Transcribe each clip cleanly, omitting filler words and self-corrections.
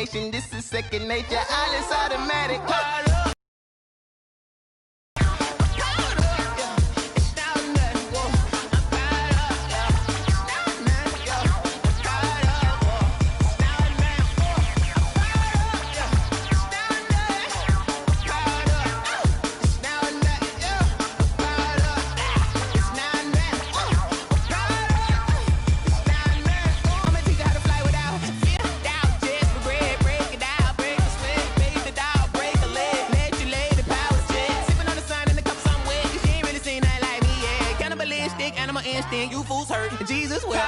imagination, this is second nature. All is automatic. Caught up. You fools hurt. Jesus will.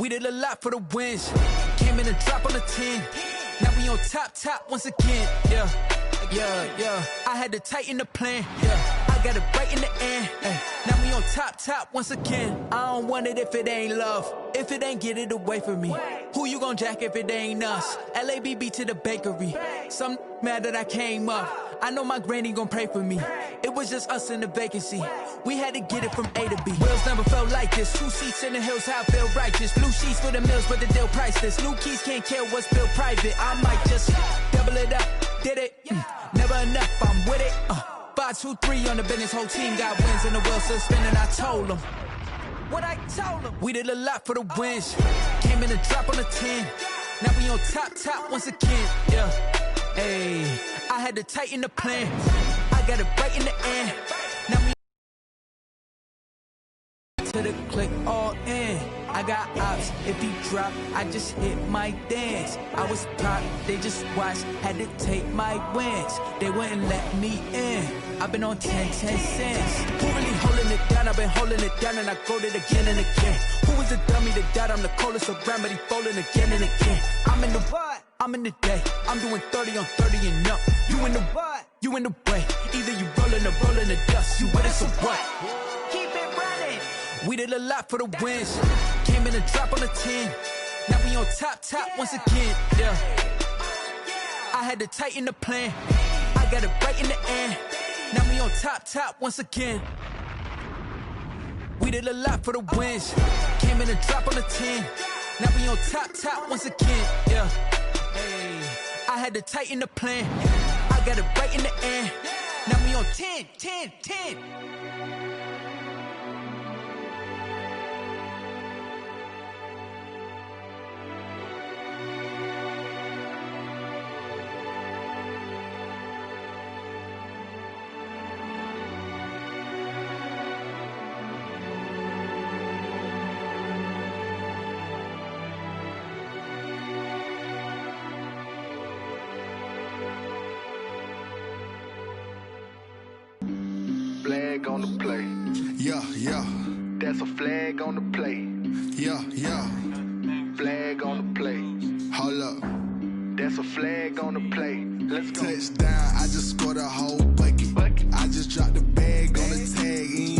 We did a lot for the wins. Came in a drop on the 10. Now we on top once again. Yeah. I had to tighten the plan. Yeah. I got it right in the end. Now we on top once again. I don't want it if it ain't love. If it ain't, get it away from me. Who you gon' jack if it ain't us? LABB to the bakery. Some mad that I came up. I know my granny gon' pray for me. It was just us in the vacancy. We had to get it from A to B. Wheels never felt like this. 2 seats in the hills, how I feel righteous. Blue sheets for the mills, but the deal priceless. New keys can't kill what's built private. I might just double it up. Did it? Never enough, I'm with it. 5, 2, 3 on the business. Whole team got wins and the wheels still spinning. I told them what I told them. We did a lot for the wins. Came in a drop on the 10. Now we on top once again. Yeah. Hey, I had to tighten the plan. I got it right in the end. Now we to the click all in. I got ops, if he drop, I just hit my dance. I was pop, they just watched, had to take my wins. They wouldn't let me in. I've been on 10 cents. Who really holding it down? I've been holding it down and I go it again and again. Who was the dummy that died? I'm the coldest around, but he folding again and again. I'm in the what? I'm in the day. I'm doing 30 on 30 and up. You in the what? You in the way. Either you rolling or rolling the dust. You with us or what? Keep it running. We did a lot for the wins. Came in a drop on the 10. Now we on top once again. Yeah. I had to tighten the plan. I got it right in the end. Now we on top once again. We did a lot for the wins. Came in a drop on the 10. Now we on top once again. Yeah. Hey, I had to tighten the plan. I got it right in the end. Now we on 10. Flag on the play. Yeah. That's a flag on the play. Yeah. Flag on the play. Hold up. That's a flag on the play. Let's go. Touchdown, I just scored a whole bucket. I just dropped the bag on the tag.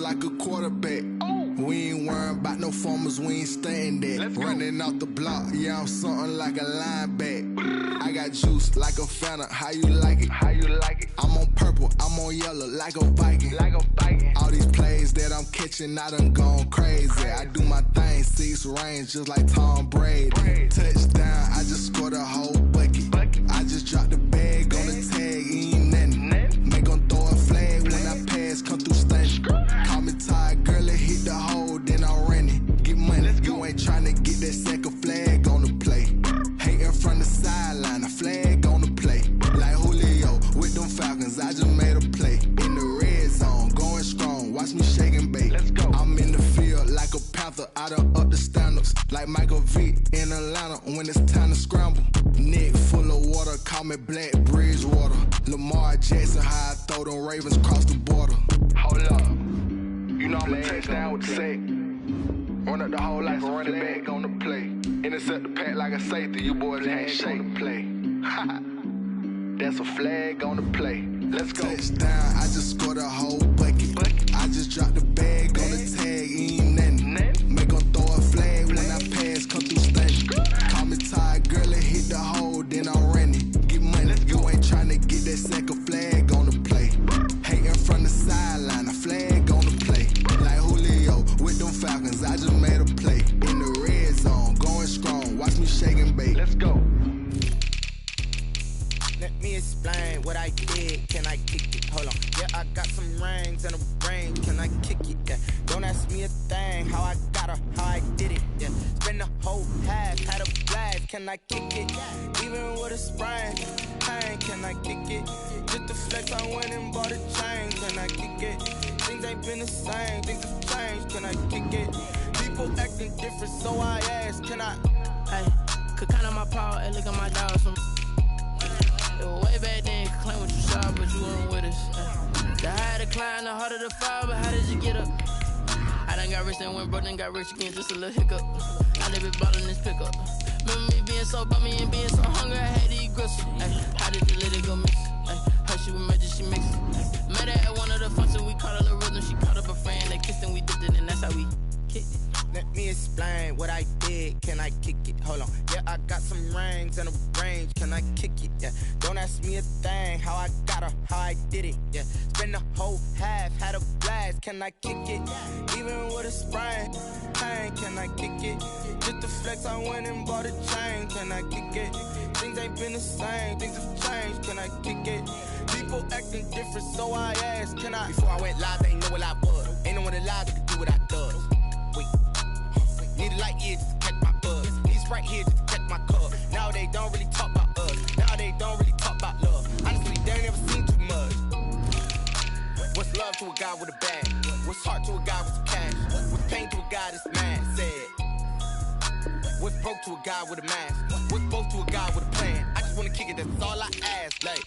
like a quarterback. We ain't worrying about no formers, we ain't staying there. Running off the block, yeah, I'm something like a linebacker. I got juice like a Fanta, how you like it? How you like it? I'm on purple, I'm on yellow, like a Viking. Like a Viking. All these plays that I'm catching, I done gone crazy. I do my thing, 6 range, just like Tom Brady. Touchdown, I just scored a whole bucket. I just dropped the bag on the tag, ain't nothing. Make 'em throw a flag when I pass, come through stunning. Call me tired, girl, it hit the hole, then I'm running. Get money, you ain't tryna get that second flag on the play. Hating from the sideline, a flag on the play. Like Julio with them Falcons, I just made a play. In the red zone, going strong, watch me shake and bake. I'm in the field like a panther, I done up the standards. Like Michael Vick in Atlanta when it's time to scramble. Neck full of water, call me Black Bridgewater. Lamar Jackson, how I throw them Ravens cross the border. Hold up, you know I'm a touchdown with the sack. Run up the hole like a running back on the play. Intercept the pack like a safety, you boys can't shake the play. That's a flag on the play. Let's go. Touchdown, I just scored a whole bucket. I just dropped the bag on the tag, ain't nothing. Make 'em throw a flag when I pass, come through stunning. Call me tired, girl, it hit the hole, then I'm running. Get money, you ain't tryna get that second flag on the play. Hating from the sideline, a flag on the play. Like Julio with them Falcons, I just made a play. In the red zone, going strong, watch me shake and bake. Let's go. Let me explain what I did. Can I kick it? Hold on. Yeah, I got some rings and a range. Can I kick it? Yeah. Don't ask me a thing. How I got her, how I did it. Yeah. Spend the whole half, had a blast. Can I kick it? Even with a sprain. Pain, can I kick it? Just the flex, I went and bought a chain. Can I kick it? Things ain't been the same. Things have changed. Can I kick it? People acting different, so I ask. Can I? Hey, could count on my power and look at my dogs from. Way back then, claim what you saw, but you weren't with us. The higher the climb, the harder the fall, but how did you get up? I done got rich and went broke, then got rich again, just a little hiccup. I live it bottle in this pickup. Remember me being so bummy and being so hungry, I had to eat gristle. How did you let it go miss? Her she was magic, she mixed it. Met her at one of the functions, we caught a little rhythm. She caught up a friend, they kissed and we dipped it, and that's how we kicked it. Let me explain what I did. Can I kick it? Hold on. Yeah, I got some rings and a range. Can I kick it? Yeah. Don't ask me a thing. How I got her, how I did it. Yeah. Spend the whole half, had a blast. Can I kick it? Even with a sprain. Pain, can I kick it? Just the flex, I went and bought a chain. Can I kick it? Things ain't been the same. Things have changed. Can I kick it? People acting different, so I asked. Can I? Before I went live, they ain't know what I was. Ain't no one alive that could do what I does. Wait. Need a light here just to catch my buzz. Need Sprite here just to catch my cup. Now they don't really talk about us. Now they don't really talk about love. Honestly, they ain't never seen too much. What's love to a guy with a bag? What's heart to a guy with some cash? What's pain to a guy that's mad? Said. What's broke to a guy with a mask? What's both to a guy with a plan? I just wanna kick it, that's all I ask. Like,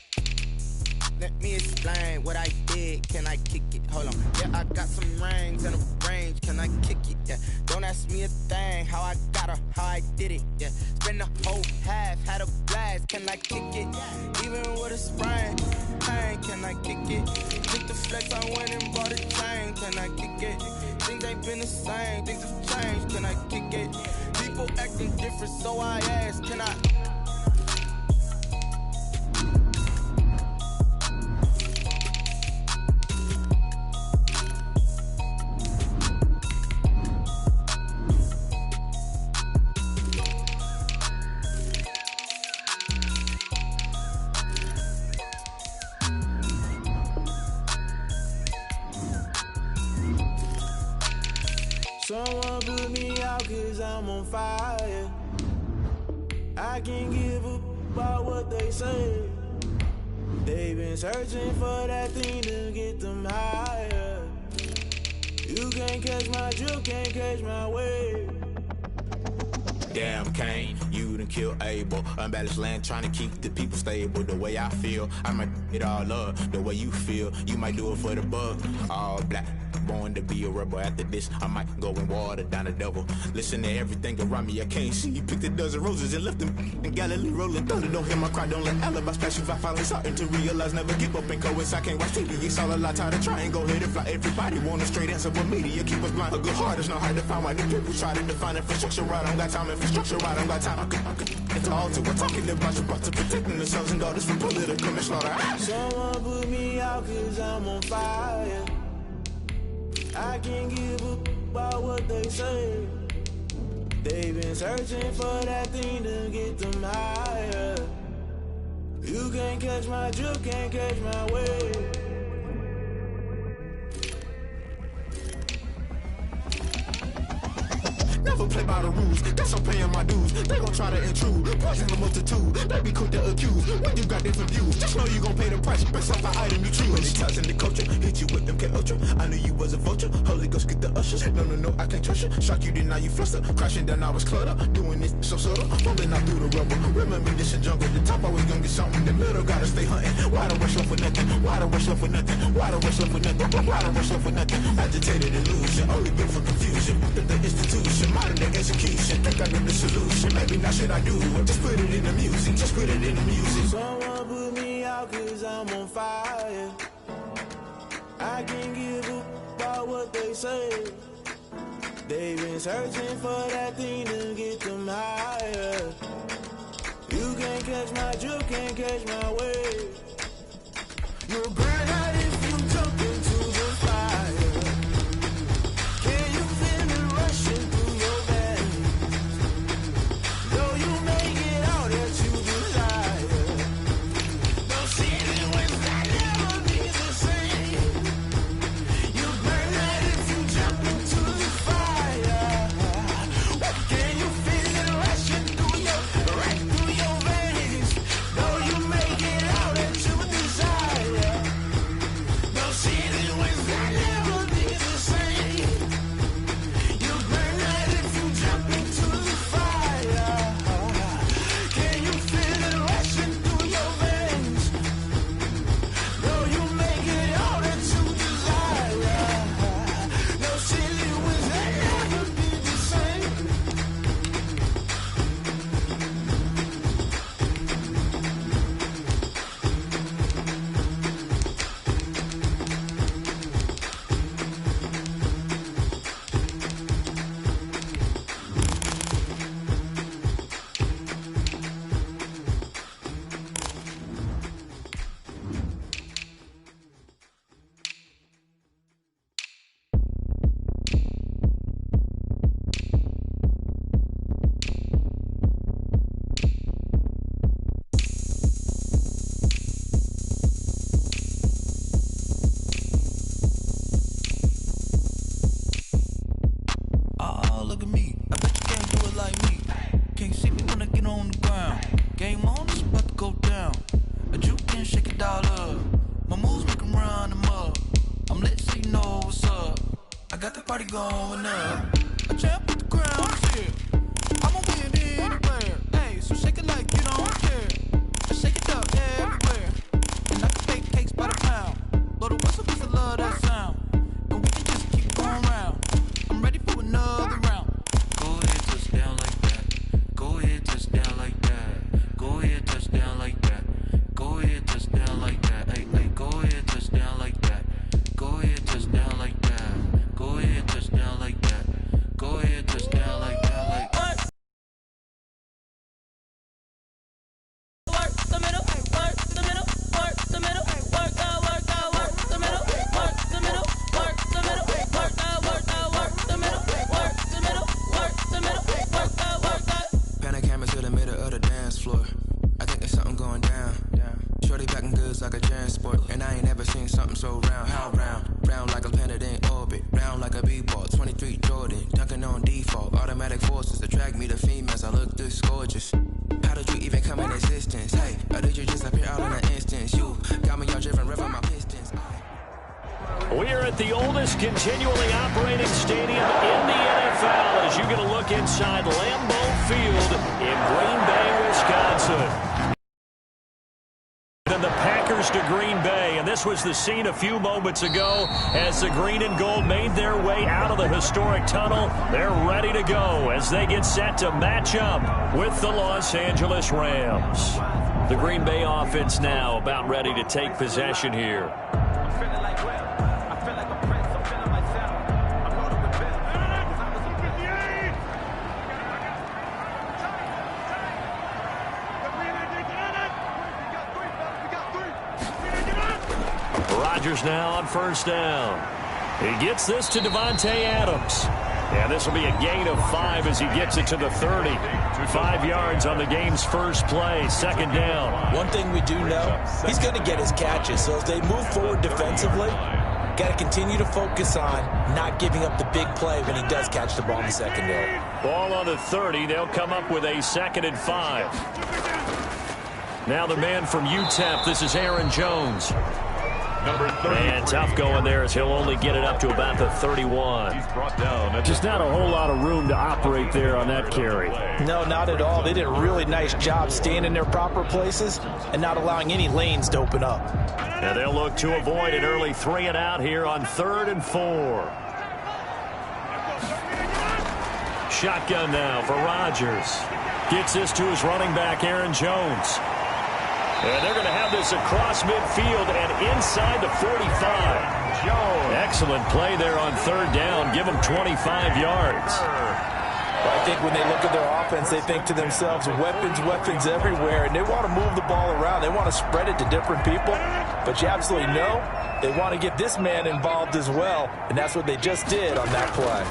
let me explain what I did. Can I kick it? Hold on. Yeah, I got some rings and a range. Can I kick it? Yeah. Don't ask me a thing. How I got her, how I did it. Yeah. Spend the whole half, had a blast. Can I kick it? Even with a sprain. Pain, can I kick it? With the flex, I went and bought a chain. Can I kick it? Things ain't been the same. Things have changed. Can I kick it? People acting different, so I ask. Can I? Someone put me out cause I'm on fire. I can't give up about what they say. They've been searching for that thing to get them higher. You can't catch my drift, can't catch my wave. Damn Kane, you done killed Abel. Unbalanced land, trying to keep the people stable. The way I feel, I might it all up. The way you feel, you might do it for the buck. All black, born to be a rebel. After this, I might go and water down the devil. Listen to everything around me, I can't see. He picked a dozen roses and left them in Galilee rolling thunder. Don't hear my cry, don't let alibis pass you. I finally starting to realize, never give up and coincide. Can't watch TV, it's all a lot. Tired of trying, go ahead and fly. Everybody want a straight answer, but media keep us blind. A good heart is not hard to find. Why the people try to define infrastructure right? I don't got time, infrastructure right, I don't got time. It's all to we're talking about you, brought to protecting the sons and daughters from political manslaughter. Someone put me out cause I'm on fire. I can't give up about what they say. They've been searching for that thing to get them higher. You can't catch my drift, can't catch my wave. Never play by the rules, that's I'm paying my dues. They gon' try to intrude, poison the multitude. They be quick to accuse when you got different views. Just know you gon' pay the price based off the item you choose. Many times in the culture, hit you with them K Ultra. I knew you was a vulture, Holy Ghost get the ushers. No, I can't trust you. Shock you, then now you fluster. Crashing down, I was cluttered. Doing this so subtle, rolling out through the rubble. Remember this in jungle, the top always gonna get something. The middle gotta stay hunting. Why the rush love for nothing? Why the rush love for nothing? Why the rush love for nothing? Why the rush love for nothing? Agitated illusion, only built for confusion. The institution, modern day execution. Think I got the solution. Maybe now should I do it? Just put it in the music. Just put it in the music. Someone put me out cause I'm on fire. I can't give up about what they say. They've been searching for that thing to get them higher. You can't catch my drift, can't catch my wave. You'll burn out if you jump into the fire. Can you feel it rushing through your veins? Though you may get all that you desire. No ceiling was that never be the same. You burn out if you jump into the fire. Can you feel it rushing through your veins? Though you may get all that you desire. No ceiling was that never be the same. You burn out if you jump into the fire. Can you feel it rushing through your veins? Though you may get all that you desire. No ceiling was that never be the same. Oh, look at me. I bet you can't do it like me. Can't see me when I get on the ground. Game on, it's about to go down. A juke and shake it all up. My moves make 'em run them up. I'm lit so you know what's up. I got the party going up. A champ with the crown is here. I'ma win anywhere. Hey, so shake it like you don't care. I shake it up everywhere. And I can bake cakes by the pound. Blow the whistle 'cause I love that sound. And we can just keep going round. I'm ready for another round. Go ahead, touch down like that. Go ahead, touch down like that. Go ahead, touch down like that. Go ahead, touch down like that. Hey, go ahead, touch down like that. Go ahead, touch down like that. Go ahead, touch down like that. Go ahead, touch down like that. Like what? Work the middle, work the middle, work the middle, work the middle, work the middle, work the middle, work the middle, work the middle, work the middle, work the. Pan a camera to the middle of the dance floor. I think there's something going down. Shorty packing goods like a transport. And I ain't never seen something so round. How round? Round like a planet in orbit. Round like a b-ball. 23 Jordan. Dunking on default. Automatic forces attract me to females. I look this gorgeous. How did you even come in existence? Hey, or did you just appear out in an instance? You got me all driven, revving my pistons. We're at the oldest continually operating stadium in the NFL as you get a look inside Lambeau Field in Green Bay, Wisconsin. And the Packers to Green Bay, and this was the scene a few moments ago as the green and gold made their way out of the historic tunnel. They're ready to go as they get set to match up with the Los Angeles Rams. The Green Bay offense now about ready to take possession here. Rodgers now on first down. He gets this to Davante Adams. And this will be a gain of 5 as he gets it to the 30. 5 yards on the game's first play. Second down. One thing we do know, he's going to get his catches. So as they move forward defensively, got to continue to focus on not giving up the big play when he does catch the ball in the secondary. Ball on the 30. They'll come up with a 2nd and 5. Now the man from UTEP. This is Aaron Jones. And tough going there as he'll only get it up to about the 31. He's brought down. Just not a whole lot of room to operate there on that carry. No, not at all. They did a really nice job staying in their proper places and not allowing any lanes to open up. And they'll look to avoid an early 3 and out here on 3rd and 4. Shotgun now for Rodgers. Gets this to his running back, Aaron Jones. And they're going to have this across midfield and inside the 45. Excellent play there on 3rd down. Give them 25 yards. Well, I think when they look at their offense, they think to themselves, weapons everywhere, and they want to move the ball around. They want to spread it to different people. But you absolutely know they want to get this man involved as well, and that's what they just did on that play.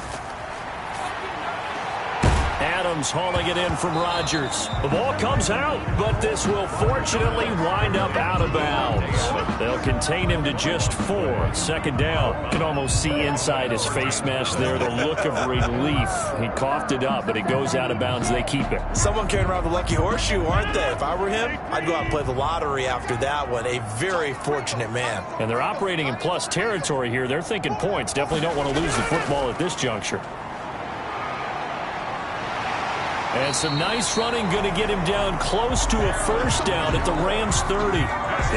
Adams hauling it in from Rodgers. The ball comes out, but this will fortunately wind up out of bounds. They'll contain him to just 4. 2nd down. You can almost see inside his face mask there the look of relief. He coughed it up, but it goes out of bounds. They keep it. Someone carrying around the lucky horseshoe, aren't they? If I were him, I'd go out and play the lottery after that one. A very fortunate man. And they're operating in plus territory here. They're thinking points. Definitely don't want to lose the football at this juncture. And some nice running, going to get him down close to a 1st down at the Rams 30.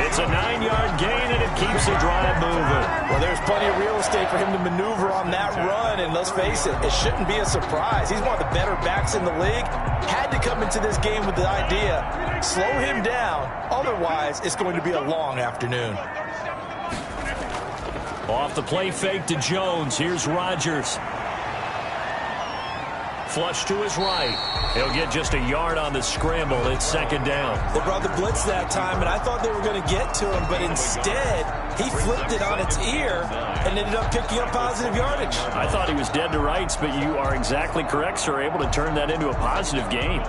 It's a 9-yard gain, and it keeps the drive moving. Well, there's plenty of real estate for him to maneuver on that run, and let's face it, it shouldn't be a surprise. He's one of the better backs in the league. Had to come into this game with the idea, slow him down. Otherwise, it's going to be a long afternoon. Off the play fake to Jones. Here's Rodgers. Flush to his right. He'll get just a yard on the scramble. It's 2nd down. They brought the blitz that time, and I thought they were going to get to him, but instead, he flipped it on its ear and ended up picking up positive yardage. I thought he was dead to rights, but you are exactly correct, sir. Able to turn that into a positive gain.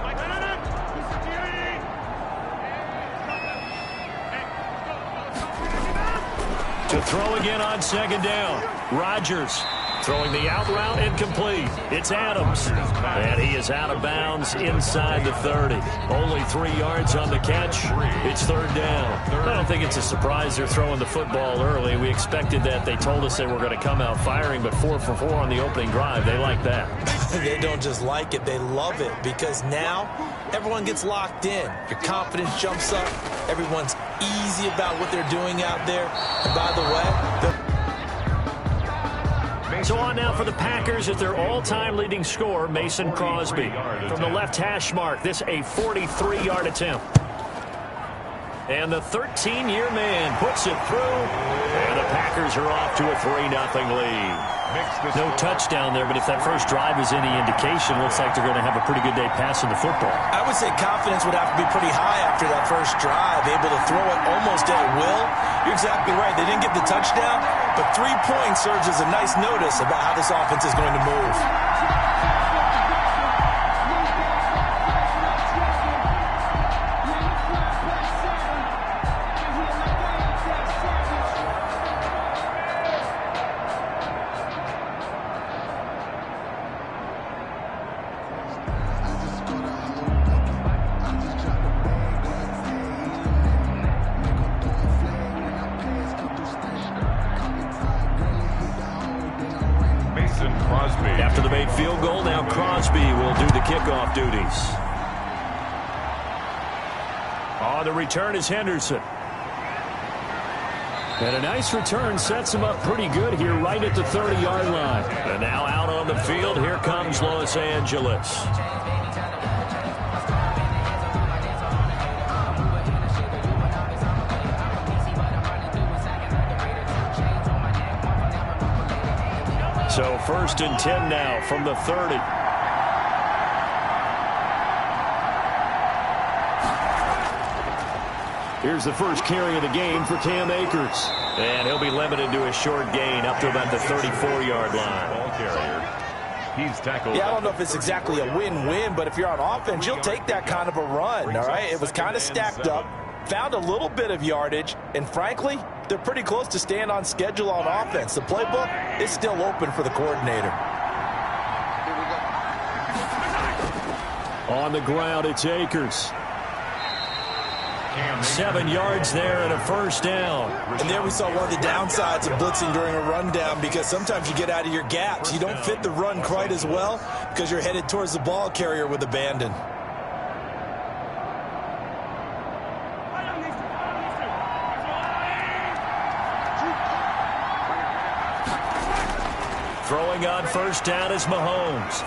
To throw again on 2nd down. Rodgers. Throwing the out route incomplete. It's Adams. And he is out of bounds inside the 30. Only 3 yards on the catch. It's 3rd down. I don't think it's a surprise they're throwing the football early. We expected that. They told us they were going to come out firing, but 4 for 4 on the opening drive. They like that. They don't just like it. They love it because now everyone gets locked in. Your confidence jumps up. Everyone's easy about what they're doing out there. And by the way, so on now for the Packers at their all-time leading scorer, Mason Crosby. From the left hash mark, this a 43-yard attempt. And the 13-year man puts it through. And the Packers are off to a 3-0 lead. No touchdown there, but if that first drive is any indication, looks like they're going to have a pretty good day passing the football. I would say confidence would have to be pretty high after that first drive, able to throw it almost at will. You're exactly right. They didn't get the touchdown, but 3 points serves as a nice notice about how this offense is going to move. After the made field goal, now Crosby will do the kickoff duties. On the return is Henderson. And a nice return sets him up pretty good here right at the 30-yard line. And now out on the field, here comes Los Angeles. So 1st and 10 now from the 30. Here's the first carry of the game for Cam Akers. And he'll be limited to a short gain up to about the 34-yard line. Ball carrier. He's tackled. Yeah, I don't know if it's exactly a win-win, but if you're on offense, you'll take that kind of a run, all right? It was kind of stacked up, found a little bit of yardage, and frankly, they're pretty close to staying on schedule on offense. The playbook is still open for the coordinator. On the ground, it's Akers. 7 yards there and a first down. And there we saw one of the downsides of blitzing during a rundown, because sometimes you get out of your gaps. You don't fit the run quite as well because you're headed towards the ball carrier with abandon. Throwing on first down is Mahomes.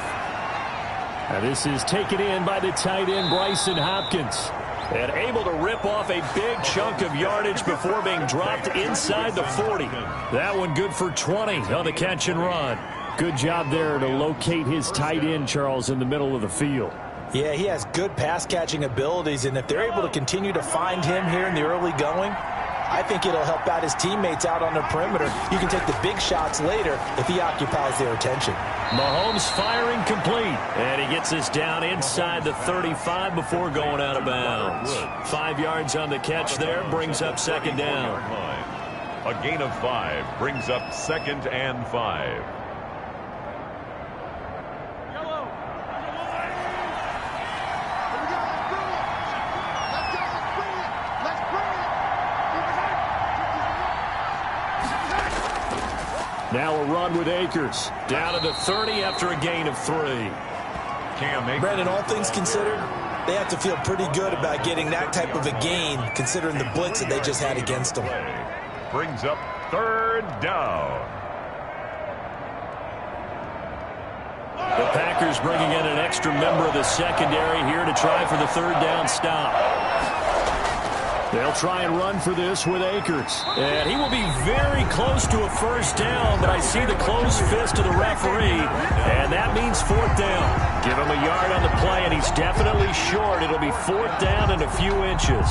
Now this is taken in by the tight end Bryson Hopkins. And able to rip off a big chunk of yardage before being dropped inside the 40. That one good for 20 on the catch and run. Good job there to locate his tight end, Charles, in the middle of the field. Yeah, he has good pass-catching abilities, and if they're able to continue to find him here in the early going, I think it'll help out his teammates out on the perimeter. You can take the big shots later if he occupies their attention. Mahomes firing complete, and he gets us down inside the 35 before going out of bounds. 5 yards on the catch there, brings up second down. A gain of 5 brings up 2nd and 5. Now a run with Akers. Down to the 30 after a gain of 3. Brandon, all things considered, they have to feel pretty good about getting that type of a gain, considering the blitz that they just had against them. Brings up 3rd down. The Packers bringing in an extra member of the secondary here to try for the 3rd down stop. They'll try and run for this with Akers. And he will be very close to a first down, but I see the closed fist of the referee, and that means 4th down. Give him a yard on the play, and he's definitely short. It'll be 4th down and a few inches.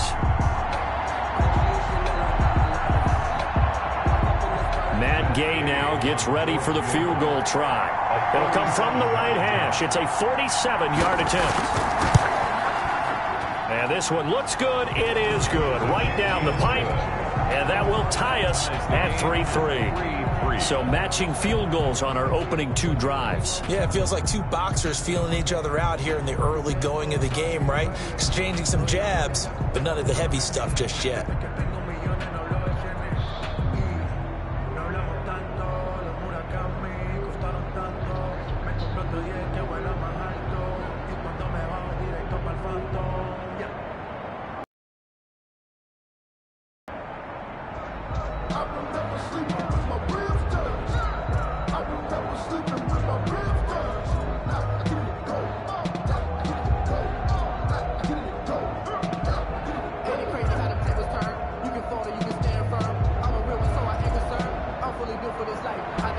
Matt Gay now gets ready for the field goal try. It'll come from the right hash. It's a 47-yard attempt. And this one looks good. It is good. Right down the pipe. And that will tie us at 3-3. So matching field goals on our opening 2 drives. Yeah, it feels like 2 boxers feeling each other out here in the early going of the game, right? Exchanging some jabs, but none of the heavy stuff just yet.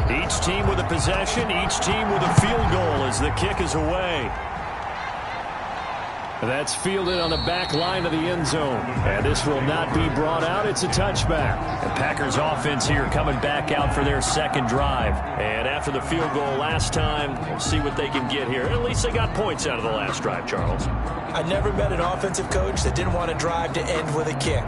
Each team with a possession, each team with a field goal as the kick is away. That's fielded on the back line of the end zone. And this will not be brought out. It's a touchback. The Packers offense here coming back out for their 2nd drive. And after the field goal last time, we'll see what they can get here. At least they got points out of the last drive, Charles. I never met an offensive coach that didn't want to drive to end with a kick.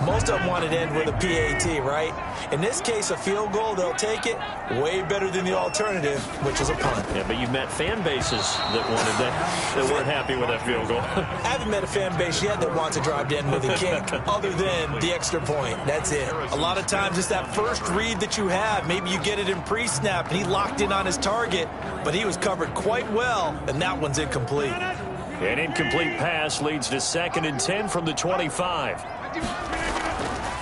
Most of them wanted to end with a PAT, right? In this case, a field goal, they'll take it. Way better than the alternative, which is a punt. Yeah, but you met fan bases that wanted that weren't happy with that field goal. I haven't met a fan base yet that wants to drive to end with a kick other than the extra point. That's it. A lot of times it's that first read that you have. Maybe you get it in pre-snap and he locked in on his target, but he was covered quite well, and that one's incomplete. An incomplete pass leads to 2nd and 10 from the 25.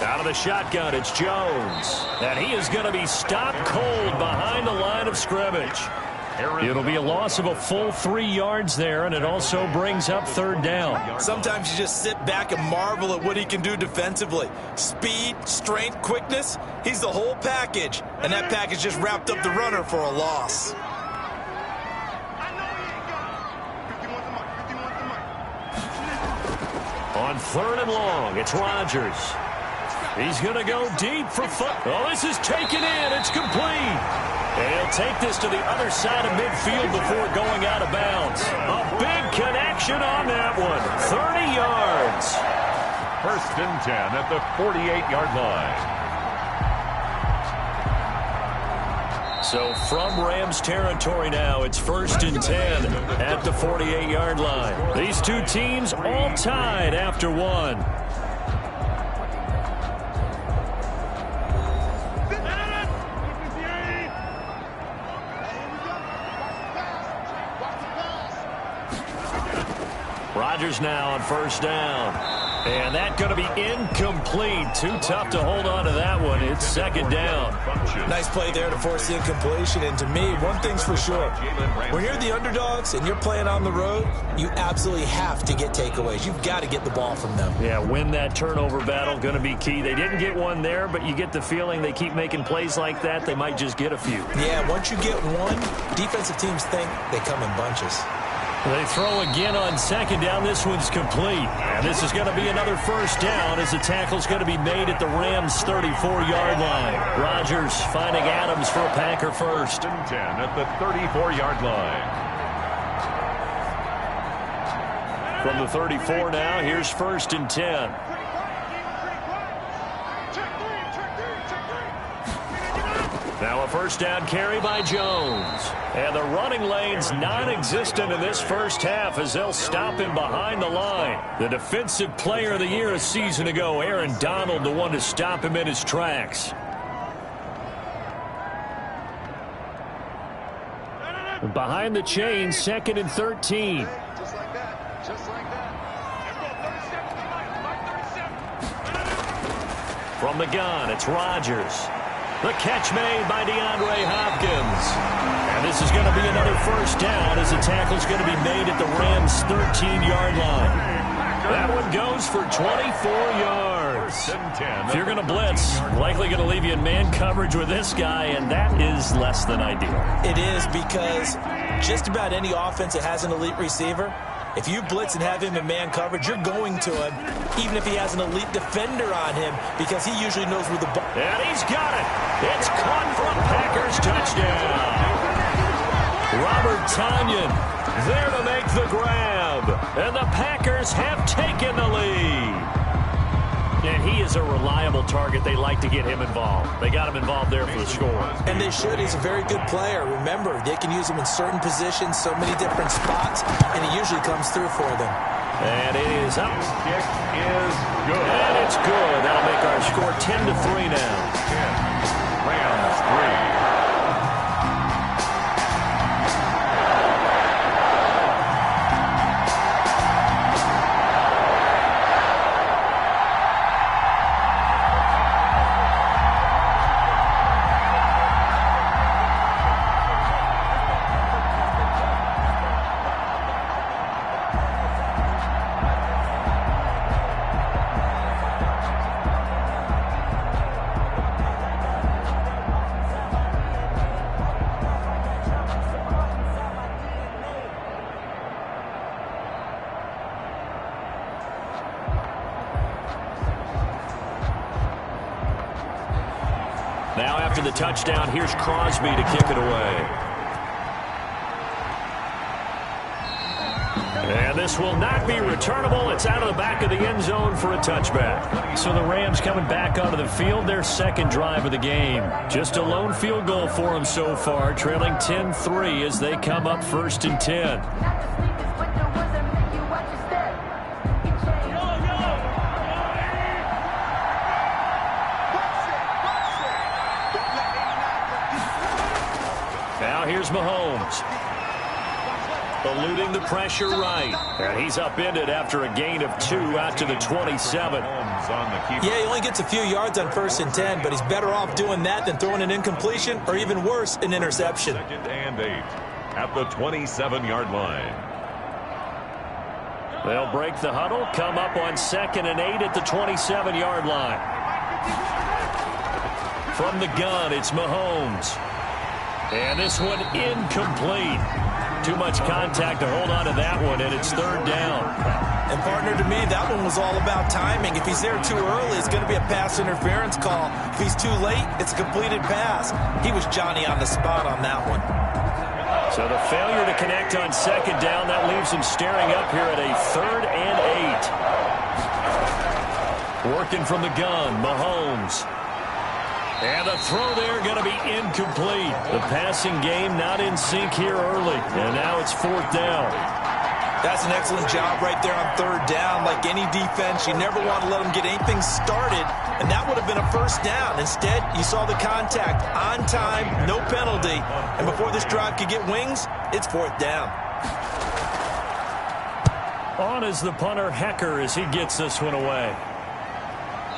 Out of the shotgun, it's Jones. And he is going to be stopped cold behind the line of scrimmage. It'll be a loss of a full 3 yards there, and it also brings up third down. Sometimes you just sit back and marvel at what he can do defensively. Speed, strength, quickness, he's the whole package. And that package just wrapped up the runner for a loss. On third and long, it's Rodgers. He's going to go deep for foot. Oh, this is taken in. It's complete. And he'll take this to the other side of midfield before going out of bounds. A big connection on that one. 30 yards. First and 10 at the 48-yard line. So from Rams territory now, it's first and 10 at the 48-yard line. These two teams all tied after one. Rodgers now on first down. And that's going to be incomplete. Too tough to hold on to that one. It's second down. Nice play there to force the incompletion. And to me, one thing's for sure. When you're the underdogs and you're playing on the road, you absolutely have to get takeaways. You've got to get the ball from them. Yeah, win that turnover battle, going to be key. They didn't get one there, but you get the feeling they keep making plays like that, they might just get a few. Yeah, once you get one, defensive teams think they come in bunches. They throw again on second down. This one's complete. And this is going to be another first down as the tackle's going to be made at the Rams' 34-yard line. Rodgers finding Adams for a Packer first. And 10 at the 34-yard line. From the 34 now, here's first and 10. Now a first down carry by Jones. And the running lane's non-existent in this first half as they'll stop him behind the line. The defensive player of the year a season ago, Aaron Donald, the one to stop him in his tracks. Behind the chain, second and 13. Just like that. Just like that. From the gun, it's Rodgers. The catch made by DeAndre Hopkins. And this is going to be another first down as the tackle's going to be made at the Rams' 13-yard line. That one goes for 24 yards. If you're going to blitz, likely going to leave you in man coverage with this guy, and that is less than ideal. It is, because just about any offense that has an elite receiver, if you blitz and have him in man coverage, you're going to him, even if he has an elite defender on him, because he usually knows where the ball. And he's got it. It's caught for a Packers touchdown. Robert Tonyan there to make the grab. And the Packers have taken the lead. And he is a reliable target. They like to get him involved. They got him involved there for the score. And they should. He's a very good player. Remember, they can use him in certain positions, so many different spots, and he usually comes through for them. And it is up. Kick is good. And it's good. That'll make our score 10-3 now. 10. Rams 3. Now after the touchdown, here's Crosby to kick it away. And this will not be returnable. It's out of the back of the end zone for a touchback. So the Rams coming back onto the field, their second drive of the game. Just a lone field goal for them so far, trailing 10-3 as they come up first and 10. Now here's Mahomes. eluding the pressure right. And he's upended after a gain of 2 out to the 27. Yeah, he only gets a few yards on 1st and 10, but he's better off doing that than throwing an incompletion or even worse, an interception. 2nd and 8 at the 27-yard line. They'll break the huddle, come up on 2nd and 8 at the 27-yard line. From the gun, it's Mahomes. And this one incomplete. Too much contact to hold on to that one, and it's 3rd down. And partner, to me, that one was all about timing. If he's there too early, it's going to be a pass interference call. If he's too late, it's a completed pass. He was Johnny on the spot on that one. So the failure to connect on 2nd down, that leaves him staring up here at a 3rd and 8. Working from the gun, Mahomes. And the throw there going to be incomplete. The passing game not in sync here early. And now it's 4th down. That's an excellent job right there on 3rd down. Like any defense, you never want to let them get anything started. And that would have been a 1st down. Instead, you saw the contact on time, no penalty. And before this drive could get wings, it's 4th down. On is the punter, Hecker, as he gets this one away.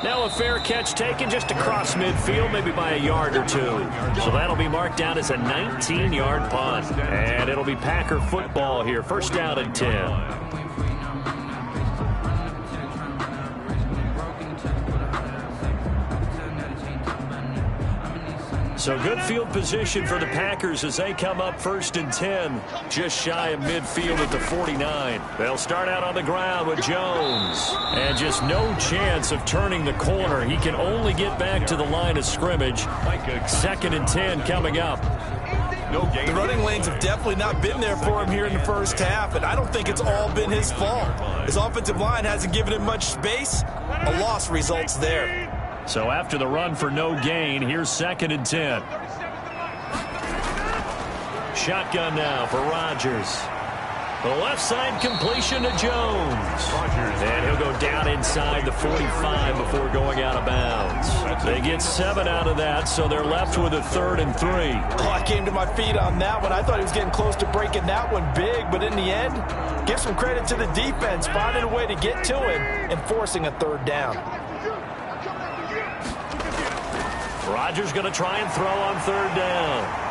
Now a fair catch taken just across midfield, maybe by a yard or 2. So that'll be marked down as a 19-yard punt. And it'll be Packer football here. 1st down and 10. So good field position for the Packers as they come up 1st and 10, just shy of midfield at the 49. They'll start out on the ground with Jones. And just no chance of turning the corner. He can only get back to the line of scrimmage. 2nd and 10 coming up. The running lanes have definitely not been there for him here in the 1st half, and I don't think it's all been his fault. His offensive line hasn't given him much space. A loss results there. So after the run for no gain, here's 2nd and 10. Shotgun now for Rodgers. The left side completion to Jones. And he'll go down inside the 45 before going out of bounds. They get 7 out of that, so they're left with a 3rd and 3. Oh, I came to my feet on that one. I thought he was getting close to breaking that one big, but in the end, give some credit to the defense, finding a way to get to him and forcing a 3rd down. Rodgers going to try and throw on 3rd down.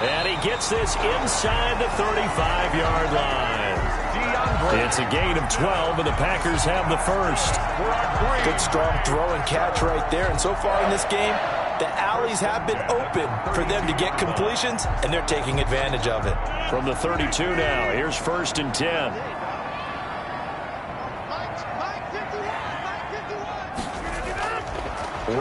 And he gets this inside the 35-yard line. It's a gain of 12, and the Packers have the 1st. Good, strong throw and catch right there. And so far in this game, the alleys have been open for them to get completions, and they're taking advantage of it. From the 32 now, here's 1st and 10.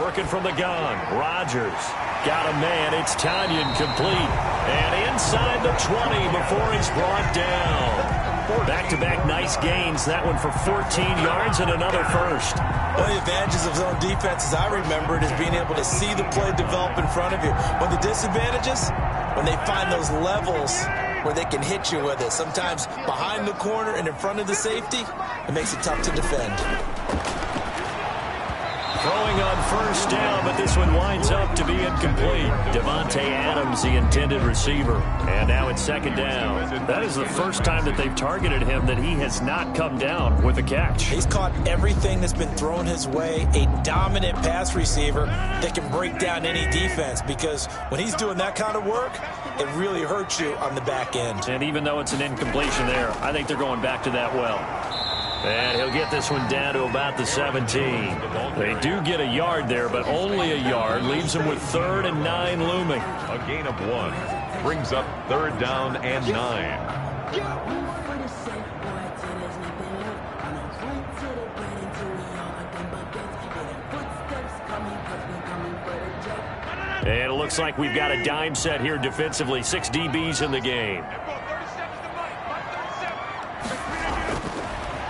Working from the gun, Rodgers. Got a man, it's Tanyan complete. And inside the 20 before he's brought down. Back-to-back nice gains, that one for 14 yards and another 1st. One of the advantages of zone defense, as I remember it, is being able to see the play develop in front of you. But the disadvantages, when they find those levels where they can hit you with it, sometimes behind the corner and in front of the safety, it makes it tough to defend. Throwing on 1st down, but this one winds up to be incomplete. Devontae Adams, the intended receiver. And now it's 2nd down. That is the first time that they've targeted him that he has not come down with a catch. He's caught everything that's been thrown his way. A dominant pass receiver that can break down any defense, because when he's doing that kind of work, it really hurts you on the back end. And even though it's an incompletion there, I think they're going back to that well. And he'll get this one down to about the 17. They do get a yard there, but only a yard. Leaves him with 3rd and 9 looming. A gain of 1 brings up 3rd down and 9. And it looks like we've got a dime set here defensively. 6 DBs in the game.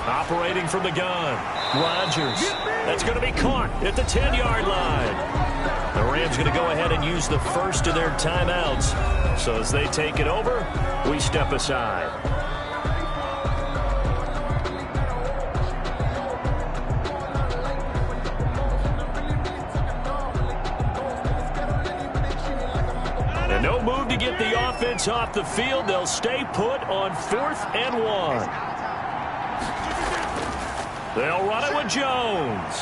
Operating from the gun, Rodgers. That's going to be caught at the 10-yard line. The Rams going to go ahead and use the 1st of their timeouts. So as they take it over, we step aside. And No move to get the offense off the field. They'll stay put on 4th and 1. They'll run it with Jones.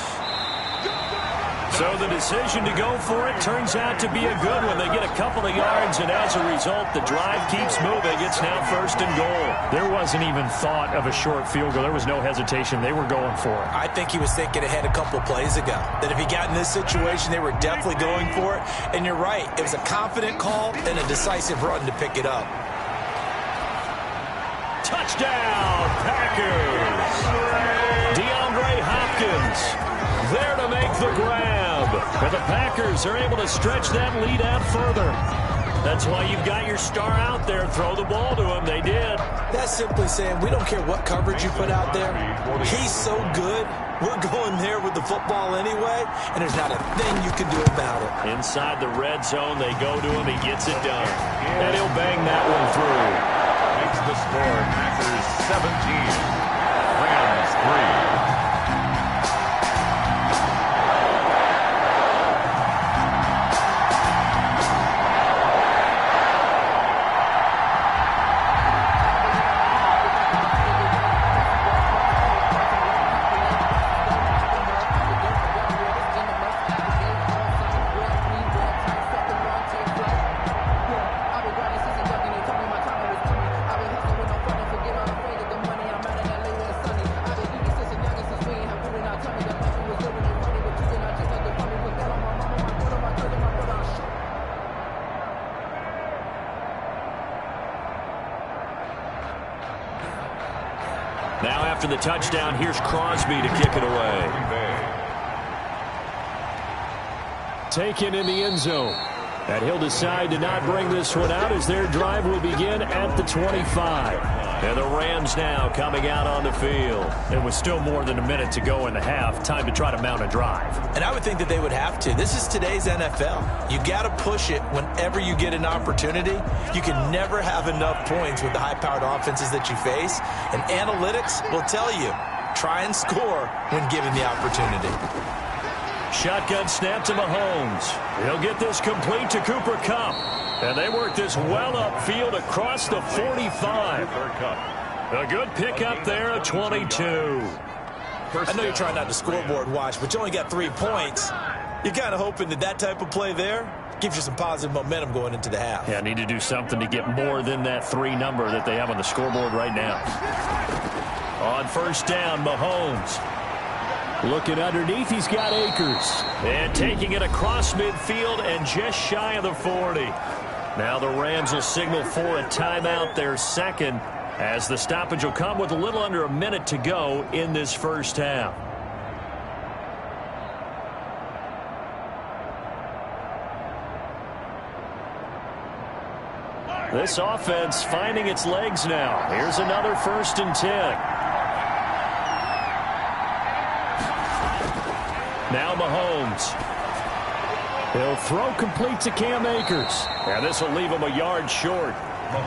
So the decision to go for it turns out to be a good one. They get a couple of yards, and as a result, the drive keeps moving. It's now 1st and goal. There wasn't even thought of a short field goal. There was no hesitation. They were going for it. I think he was thinking ahead a couple plays ago, that if he got in this situation, they were definitely going for it. And you're right. It was a confident call and a decisive run to pick it up. Touchdown, Packers! DeAndre Hopkins there to make the grab. But the Packers are able to stretch that lead out further. That's why you've got your star out there. Throw the ball to him. They did. That's simply saying we don't care what coverage you put out there. He's so good. We're going there with the football anyway, and there's not a thing you can do about it. Inside the red zone, they go to him. He gets it done. And he'll bang that one through. Makes the score Packers 17, Rams 3. Now after the touchdown, here's Crosby to kick it away. Taken in the end zone. And he'll decide to not bring this one out as their drive will begin at the 25. And the Rams now coming out on the field. It was still more than a minute to go in the half. Time to try to mount a drive. And I would think that they would have to. This is today's NFL. You got to push it whenever you get an opportunity. You can never have enough points with the high-powered offenses that you face. And analytics will tell you, try and score when given the opportunity. Shotgun snap to Mahomes. He'll get this complete to Cooper Kupp. And they work this well upfield across the 45. A good pickup there at 22. I know you're trying not to scoreboard watch, but you only got 3 points. You're kind of hoping that that type of play there gives you some positive momentum going into the half. Yeah, need to do something to get more than that 3 number that they have on the scoreboard right now. On first down, Mahomes. Looking underneath, he's got Akers. And taking it across midfield and just shy of the 40. Now the Rams will signal for a timeout, their second, as the stoppage will come with a little under a minute to go in this first half. This offense finding its legs now. Here's another 1st and 10. Now Mahomes. He'll throw complete to Cam Akers. And this will leave him a yard short.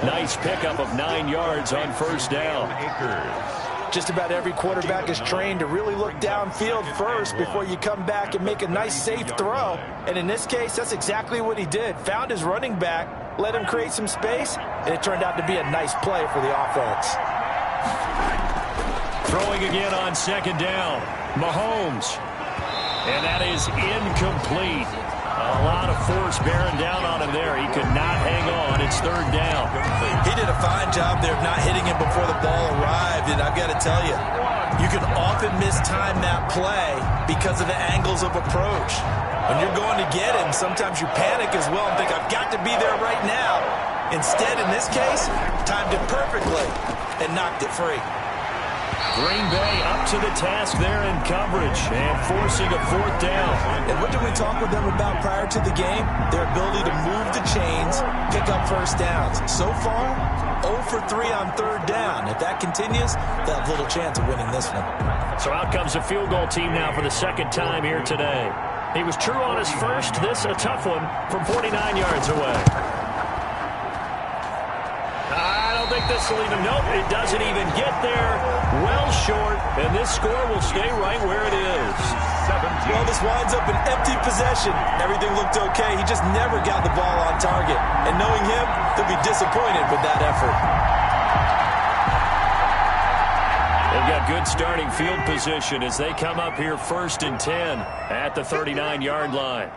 Nice pickup of 9 yards on first down. Just about every quarterback is trained to really look downfield first before you come back and make a nice, safe throw. And in this case, that's exactly what he did. Found his running back, let him create some space, and it turned out to be a nice play for the offense. Throwing again on second down. Mahomes. And that is incomplete. A lot of force bearing down on him there. He could not hang on. It's third down. He did a fine job there of not hitting him before the ball arrived. And I've got to tell you, you can often mistime that play because of the angles of approach. When you're going to get him, sometimes you panic as well and think, I've got to be there right now. Instead, in this case, timed it perfectly and knocked it free. Green Bay up to the task there in coverage and forcing a 4th down. And what did we talk with them about prior to the game? Their ability to move the chains, pick up first downs. So far, 0 for 3 on third down. If that continues, they'll have little chance of winning this one. So out comes the field goal team now for the second time here today. He was true on his first. This a tough one from 49 yards away. I think this will even, nope, it doesn't even get there. Well short, and this score will stay right where it is. 17. Well, this winds up an empty possession. Everything looked okay. He just never got the ball on target. And knowing him, they'll be disappointed with that effort. They've got good starting field position as they come up here 1st and 10 at the 39-yard line.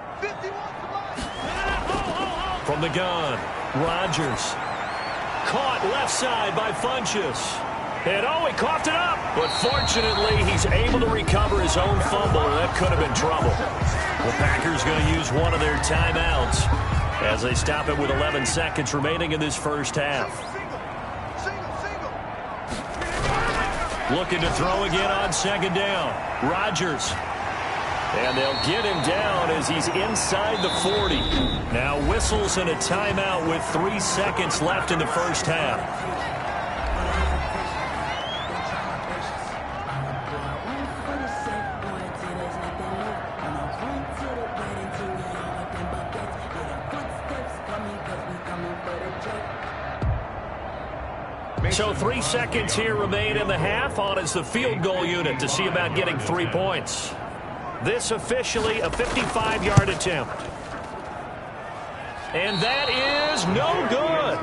From the gun, Rodgers. Caught left side by Funchess. And he coughed it up. But fortunately, he's able to recover his own fumble, and that could have been trouble. The Packers going to use one of their timeouts as they stop it with 11 seconds remaining in this first half. Looking to throw again on 2nd down. Rodgers. And they'll get him down as he's inside the 40. Now whistles and a timeout with 3 seconds left in the first half. So 3 seconds here remain in the half. On is the field goal unit to see about getting 3 points. This officially a 55-yard attempt. And that is no good.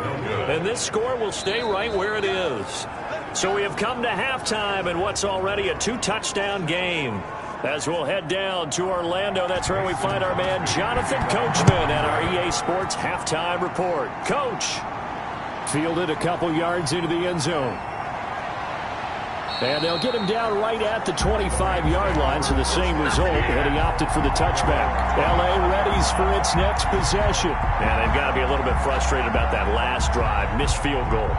And this score will stay right where it is. So we have come to halftime in what's already a 2-touchdown game. As we'll head down to Orlando, that's where we find our man Jonathan Coachman at our EA Sports Halftime Report. Coach. Fielded a couple yards into the end zone. And they'll get him down right at the 25-yard line, so the same result, and he opted for the touchback. L.A. readies for its next possession. And they've got to be a little bit frustrated about that last drive, missed field goal.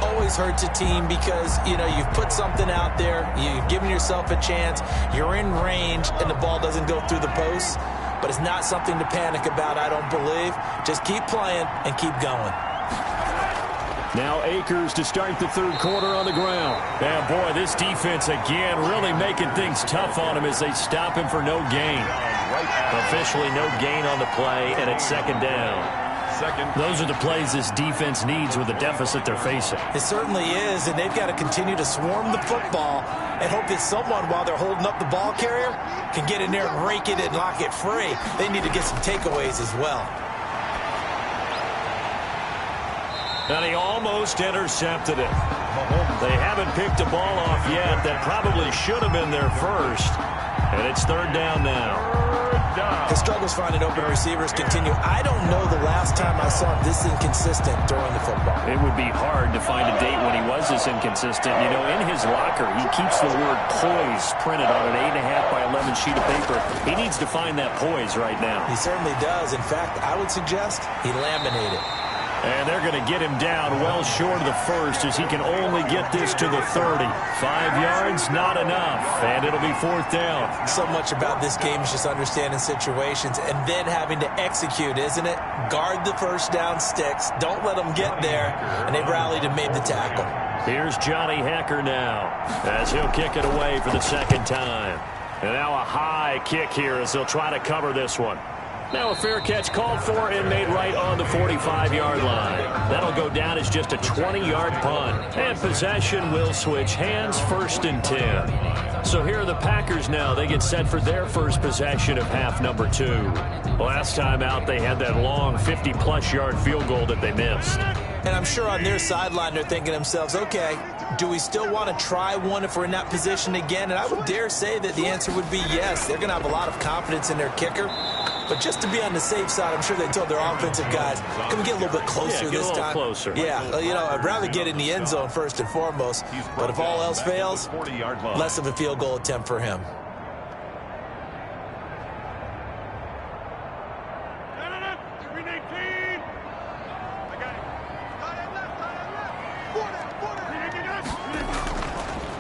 Always hurts a team because, you've put something out there, you've given yourself a chance, you're in range, and the ball doesn't go through the posts. But it's not something to panic about, I don't believe. Just keep playing and keep going. Now Akers to start the third quarter on the ground. And boy, this defense again really making things tough on him as they stop him for no gain. Officially no gain on the play, and it's 2nd down. Those are the plays this defense needs with the deficit they're facing. It certainly is, and they've got to continue to swarm the football and hope that someone, while they're holding up the ball carrier, can get in there and rake it and lock it free. They need to get some takeaways as well. And he almost intercepted it. They haven't picked a ball off yet. That probably should have been their first. And it's 3rd down now. His struggles finding open receivers continue. I don't know the last time I saw him this inconsistent throwing the football. It would be hard to find a date when he was this inconsistent. In his locker, he keeps the word poise printed on an 8.5 by 11 sheet of paper. He needs to find that poise right now. He certainly does. In fact, I would suggest he laminate it. And they're going to get him down well short of the first as he can only get this to the 30. 5 yards, not enough. And it'll be 4th down. So much about this game is just understanding situations and then having to execute, isn't it? Guard the first down sticks. Don't let them get there. And they rallied and made the tackle. Here's Johnny Hecker now as he'll kick it away for the 2nd time. And now a high kick here as they'll try to cover this one. Now a fair catch called for and made right on the 45-yard line. That'll go down as just a 20-yard punt. And possession will switch hands, 1st and 10. So here are the Packers now. They get set for their first possession of half number 2. Last time out, they had that long 50-plus yard field goal that they missed. And I'm sure on their sideline they're thinking to themselves, okay, do we still want to try one if we're in that position again? And I would dare say that the answer would be yes. They're going to have a lot of confidence in their kicker. But just to be on the safe side, I'm sure they told their offensive guys, can we get a little bit closer this time? Closer. Yeah, I'd rather get in the end zone first and foremost. But if all else fails, less of a field goal attempt for him.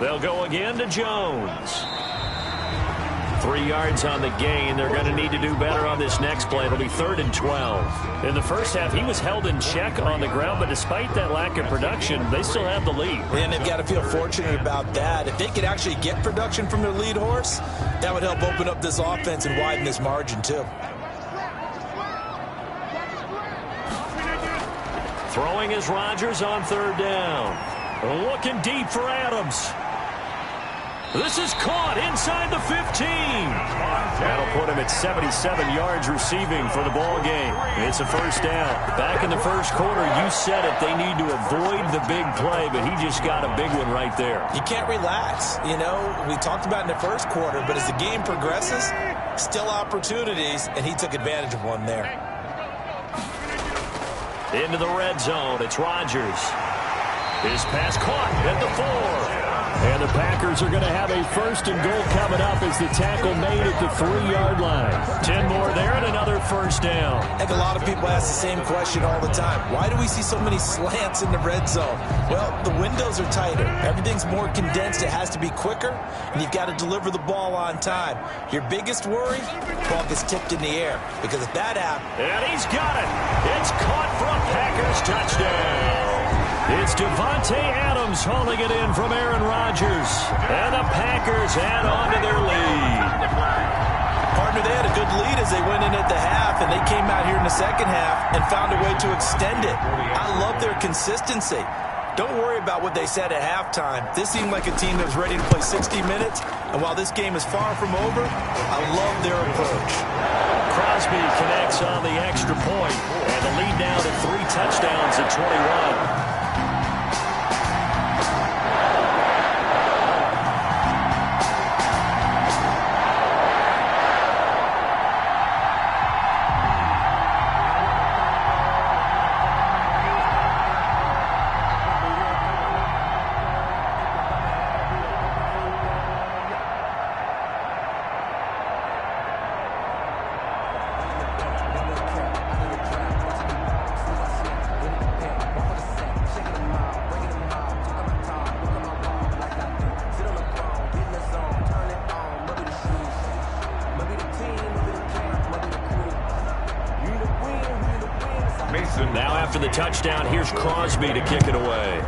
They'll go again to Jones. 3 yards on the gain. They're going to need to do better on this next play. It'll be 3rd and 12. In the first half, he was held in check on the ground, but despite that lack of production, they still have the lead. And they've got to feel fortunate about that. If they could actually get production from their lead horse, that would help open up this offense and widen this margin, too. Throwing is Rodgers on 3rd down. Looking deep for Adams. This is caught inside the 15. That'll put him at 77 yards receiving for the ball game. It's a first down. Back in the first quarter, you said it. They need to avoid the big play, but he just got a big one right there. You can't relax. You know, we talked about in the first quarter, but as the game progresses, still opportunities, and he took advantage of one there. Into the red zone, it's Rodgers. His pass caught at the 4. And the Packers are going to have a first and goal coming up as the tackle made at the 3-yard line. 10 more there and another first down. I think a lot of people ask the same question all the time. Why do we see so many slants in the red zone? Well, the windows are tighter. Everything's more condensed. It has to be quicker, and you've got to deliver the ball on time. Your biggest worry, the ball gets tipped in the air. Because if that happens... And he's got it. It's caught for a Packers touchdown. It's Devontae Adams hauling it in from Aaron Rodgers. And the Packers add on to their lead. Partner, they had a good lead as they went in at the half, and they came out here in the second half and found a way to extend it. I love their consistency. Don't worry about what they said at halftime. This seemed like a team that was ready to play 60 minutes, and while this game is far from over, I love their approach. Crosby connects on the extra point, and the lead now to 3 touchdowns at 21. Now after the touchdown, here's Crosby to kick it away.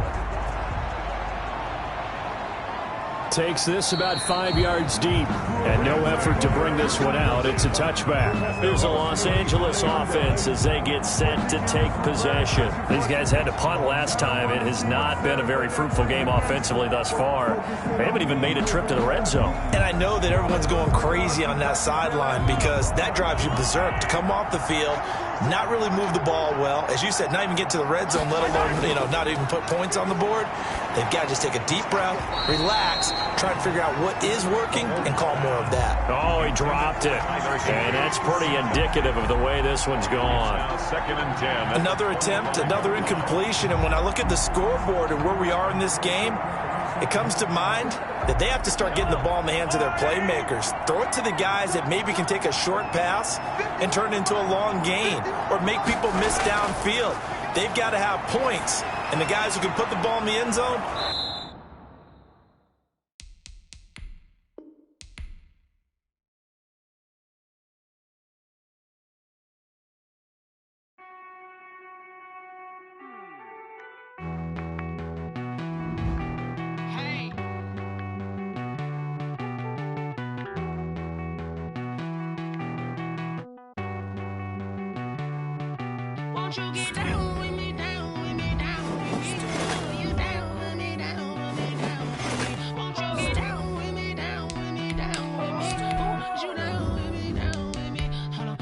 Takes this about 5 yards deep, and no effort to bring this one out. It's a touchback. Here's a Los Angeles offense as they get set to take possession. These guys had to punt last time. It has not been a very fruitful game offensively thus far. They haven't even made a trip to the red zone. And I know that everyone's going crazy on that sideline because that drives you berserk to come off the field, not really move the ball well. As you said, not even get to the red zone, let alone, not even put points on the board. They've got to just take a deep breath, relax, try and figure out what is working, and call more of that. Oh, he dropped it. And that's pretty indicative of the way this one's gone. Second and 10. Another attempt, another incompletion. And when I look at the scoreboard and where we are in this game, it comes to mind that they have to start getting the ball in the hands of their playmakers. Throw it to the guys that maybe can take a short pass and turn it into a long gain or make people miss downfield. They've got to have points. And the guys who can put the ball in the end zone, won't you get down with me, down with me, down with me? You down with me, down with me, down with me. Won't you get down with me, down with me, down with me? Won't you down with me, down with me? Hold on.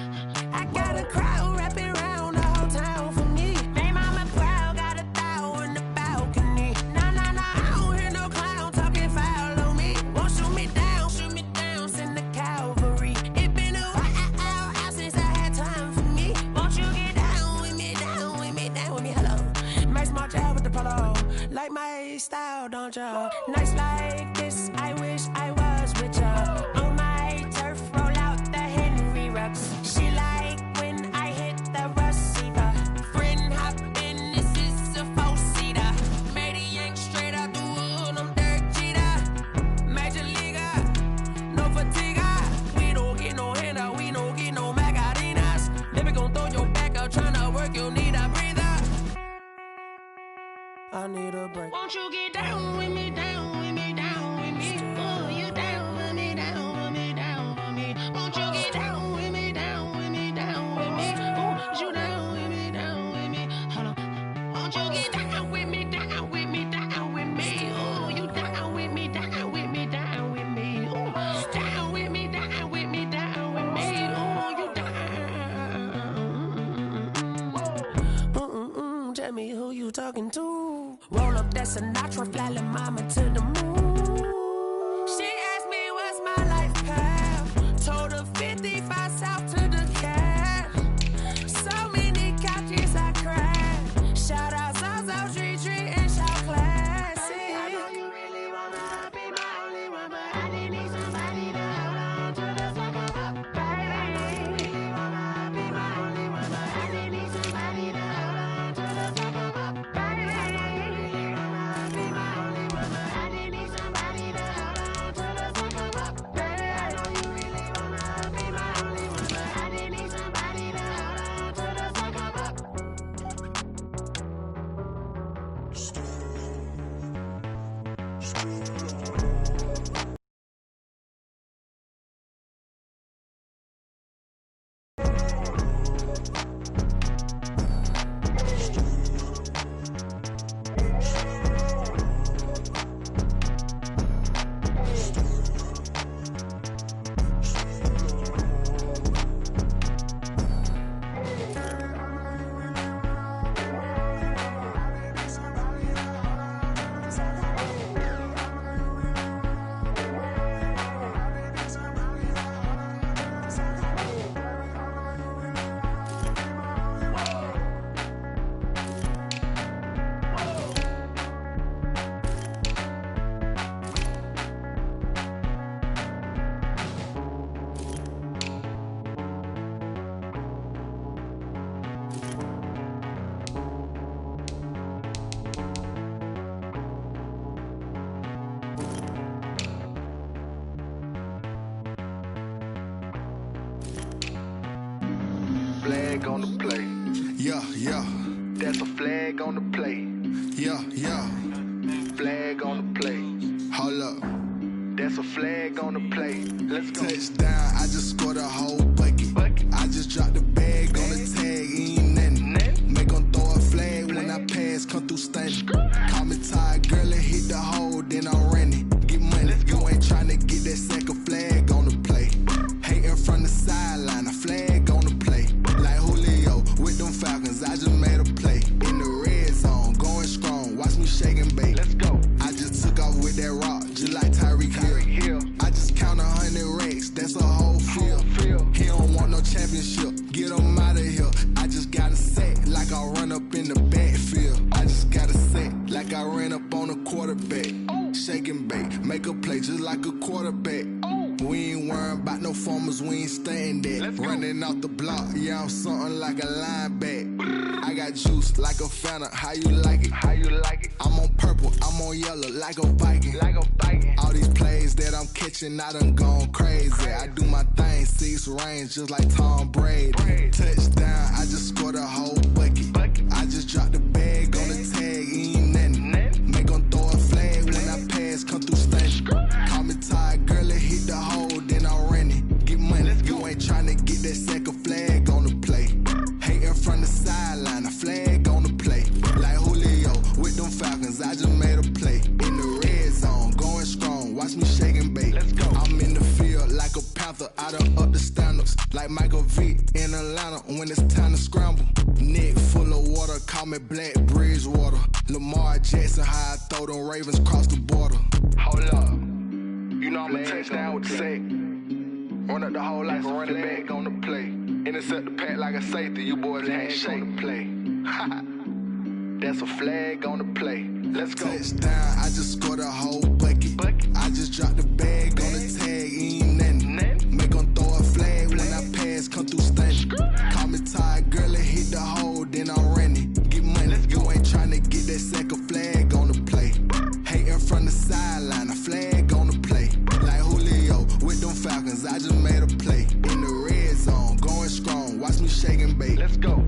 I got a crowd wrapping around the whole town for me. They mama proud, got a thou in the balcony. Nah, I don't hear no clown talking foul on me. Won't shoot me down, send the cavalry. It been a while since I had time for me. Won't you get down with me, down with me, down with me? Hello. Max March out with the polo. Like my style, don't ya? Nights like this, I wish I was with ya. On my turf, roll out the Henry Rux. She like when I hit the receiver. Friend hop in, this is a four-seater. Made a yank straight out the wood, I'm Derek Jeter. Major leaguer, no fatigue. We don't get no handout, we don't get no Macarinas. Never gon' throw your back out, tryna work, you need a breather. I need a break. Won't you get down with me, down with me, down with me? Oh, you down with me, down with me, down with me. Won't you get down with me, down with me, down with me? Oh, you down with me, down with me? Hold on. Won't you get down with me, down with me, down with me? Oh, you down with me, down with me, down with me? talking to. Roll up that Sinatra, fly la mama to the moon. She asked me what's my life path. Told her 55 south to the cab. So many couches I cried. Shout out South Street and shout classic. I know you really wanna be my only one, but I didn't need somebody to hold on to the fuck up, baby. I know you really wanna be my only one, but I didn't need somebody to hold on to the fuck up, baby. I know you really wanna be my only one, but I didn't need somebody to hold on to the fuck up, baby. I know you really wanna be my only one, but I didn't need somebody to hold on to the fuck up. Flag on the play. Yeah, yeah. That's a flag on the play. Yeah, yeah. Flag on the play. Hold up. That's a flag on the play. Let's go. Touchdown, I just scored a whole bucket. I just dropped the bag on the tag, ain't nothing. Make 'em throw a flag when I pass, come through stunning. Call me tired, girl, and hit the hole, then I'm running. Get money, you ain't tryna get that second flag on the play. Hating from the sideline, a flag on the play. Like Julio with them Falcons, I just made a play. In the red zone, going strong, watch me shake and bake. Let's go. I just took off with that rock, just like Tyreek Hill. I just count 100 racks, that's a whole field. He don't want no championship, get him out of here. I just got a set, like I run up in the backfield. I just got a set, like I ran up on a quarterback. Shake and bake, make a play just like a quarterback. We ain't worrying about no formers, we ain't staying there. Running off the block, yeah, I'm something like a linebacker. I got juice like a Fanta, how you like it? How you like it? I'm on purple, I'm on yellow, like a Viking. Like a Viking. All these plays that I'm catching, I done gone crazy. I do my thing, 6 range, just like Tom Brady. Touchdown, I just scored a whole bucket. I just dropped the bag on the tag, ain't nothing. Make 'em throw a flag when I pass, come through stunning. Call me tired, girl, and hit the hole, then I'm running. Get money, you ain't tryna get that second flag on the play. Hating from the sideline, a flag on the play. Like Julio with them Falcons, I just made a play. In the red zone, going strong, watch me shake and bake. Let's go. I'm in the field like a Panther, I done up the standards. Like Michael Vick in Atlanta when it's time to scramble. Neck full of water, call me Black Bridgewater. Lamar Jackson, how I throw them Ravens across the border. Hold up. You know I'm a touchdown with the sack. Run up the whole like a running back on the play. Intercept the pack like a safety, you boys ain't shake the play. That's a flag on the play. Let's go. Touchdown, I just scored a whole bucket. I just dropped the bag on the tag, ain't nothing. Make 'em throw a flag when I pass, come through stunning. Call me tired, girl, and hit the hole, then I'm running. Get money, you ain't tryna get that second flag on the play. Hating from the sideline, a flag on the play. Like Julio with them Falcons, I just made a play. In the red zone, going strong, watch me shake and bake. Let's go.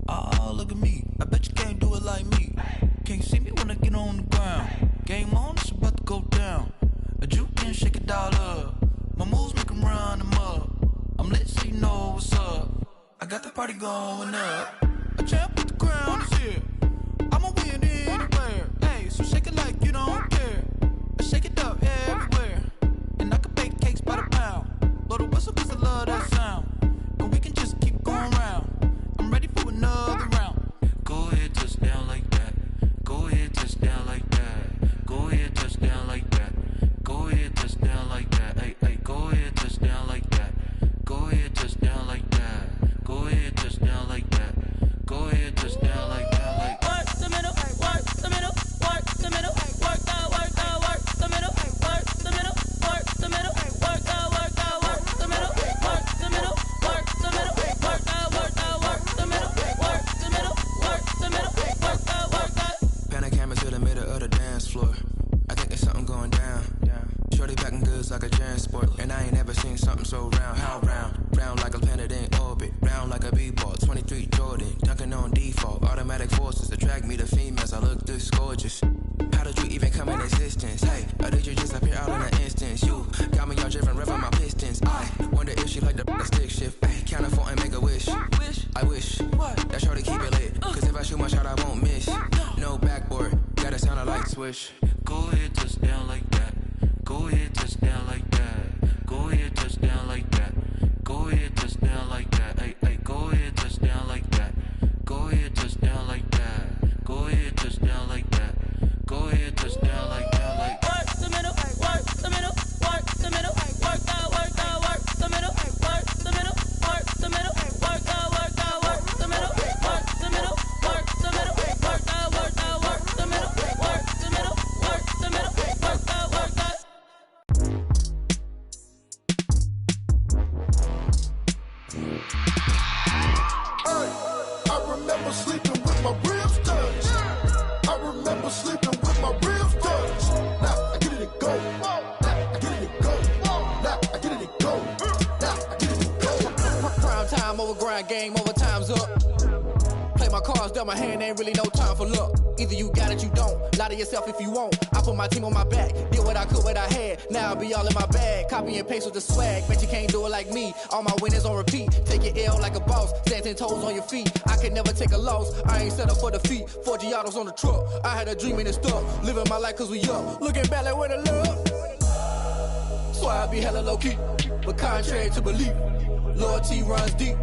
Oh, look at me. I bet you can't do it like me. Can't see me when I get on the ground. Game on, it's about to go down. A juke and shake it all up. My moves make 'em run them up. I'm lit so you know what's up. I got the party going up. A champ with the crown is here. I'ma win anywhere. Hey, so shake it like you don't care. I shake it up everywhere. And I can bake cakes by the pound. Blow the whistle 'cause I love that sound. And we can just keep going round. I'm ready for another round. Go ahead, touch down like that. Go ahead, touch down like that. Go ahead, touch down like that. Go ahead, touch down like that. Hey, hey, go ahead, touch down like that. Go ahead, touch down like that. Go ahead, touch down like that. Go ahead, touch down like that. Like work the middle, work the middle, work the middle, work the middle, work the middle, work the middle, work the middle, work the middle, work the middle, work the middle, work the middle, work the middle, work the. Pan a camera to the middle of the dance floor. I think there's something going down. Shorty packing goods like a transport, and I ain't never seen something so round. How round? Round like a planet in orbit, round like a b-ball. 23 Jordan, dunking on default. Automatic forces attract me to females. I look this gorgeous. How did you even come in existence? Hey, or did you just appear out in an instance? You got me all driven, revving my pistons. I wonder if she like the stick shift. Hey, count it 4 and make a wish. I wish that shorty keep it lit, 'cause if I shoot my shot, I won't miss. No backboard, gotta sound a light switch. go ahead, touch down like that. Go ahead, touch down like that. Go ahead, touch down like that. Go ahead, touch down like that. Hey, hey, go ahead, touch down like that. Go ahead, touch down like that. Go ahead, touch down like that. Go ahead, touch down like that. Like work the middle, work the middle, work the middle, work the middle, work the middle, work the middle, work the middle, work the middle, work the middle, work the middle, work the middle, work the middle, work the middle, work the middle, work the. I remember sleeping with my ribs touched. I remember sleeping with my ribs touched. Now I get it to go. Now I get it to go. Now I get it to go. Now I get it to go. Prime time over grind game, over time's up. Play my cards, dealt my hand, ain't really no time for luck. Either you got it, you don't. Lie to yourself if you won't. I put my team on my back, did what I could, what I had. Now I'll be all in my bag. Copy and paste with the swag. Bet you can't do it like me. All my winners on repeat. Take your L like a boss. Stand 10 toes on your feet. I can never take a loss. I ain't set up for defeat. 4 Giottos on the truck. I had a dream and it stuck. Living my life 'cause we up. Looking back like where the love. So I be hella low key. But contrary to belief, loyalty runs deep.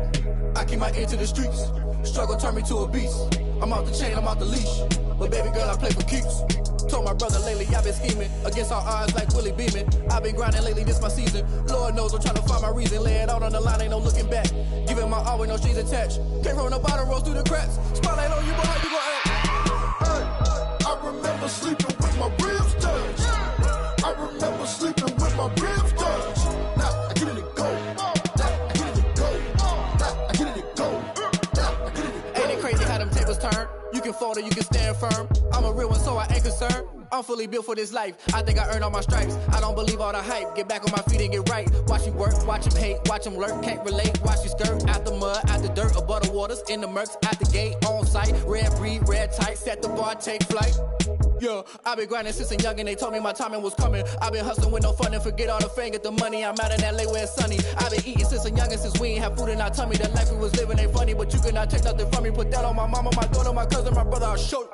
I keep my ear to the streets. Struggle turned me to a beast. I'm out the chain, I'm out the leash. But baby girl, I play for keeps. Told my brother lately, I've been scheming. Against all odds like Willie Beeman. I've been grinding lately, this my season. Lord knows I'm trying to find my reason. Lay it out on the line, ain't no looking back. Giving my all with no strings attached. Came from the bottom, rose through the cracks. Spotlight on you, boy, how you gon' act? I remember sleeping with my ribs touched. I remember sleeping with my ribs touched. Now I get it to go. Now I get it to go. Now I get it to go. Now I get it to go. Ain't it crazy how them tables turn? You can fold or you can stand firm. I'm a real one, so I ain't concerned. I'm fully built for this life. I think I earned all my stripes. I don't believe all the hype. Get back on my feet and get right. Watch you work, watch him hate, watch him lurk. Can't relate, watch you skirt. Out the mud, out the dirt, above the waters, in the murks, out the gate, on site. Red breed, red tight, set the bar, take flight. Yeah, I been grinding since a young and they told me my timing was coming. I been hustling with no fun and forget all the fame, get the money. I'm out in LA where it's sunny. I been eating since a young and since we ain't have food in our tummy. The life we was living ain't funny, but you cannot take nothing from me. Put that on my mama, my daughter, my cousin, my brother, I'll show you.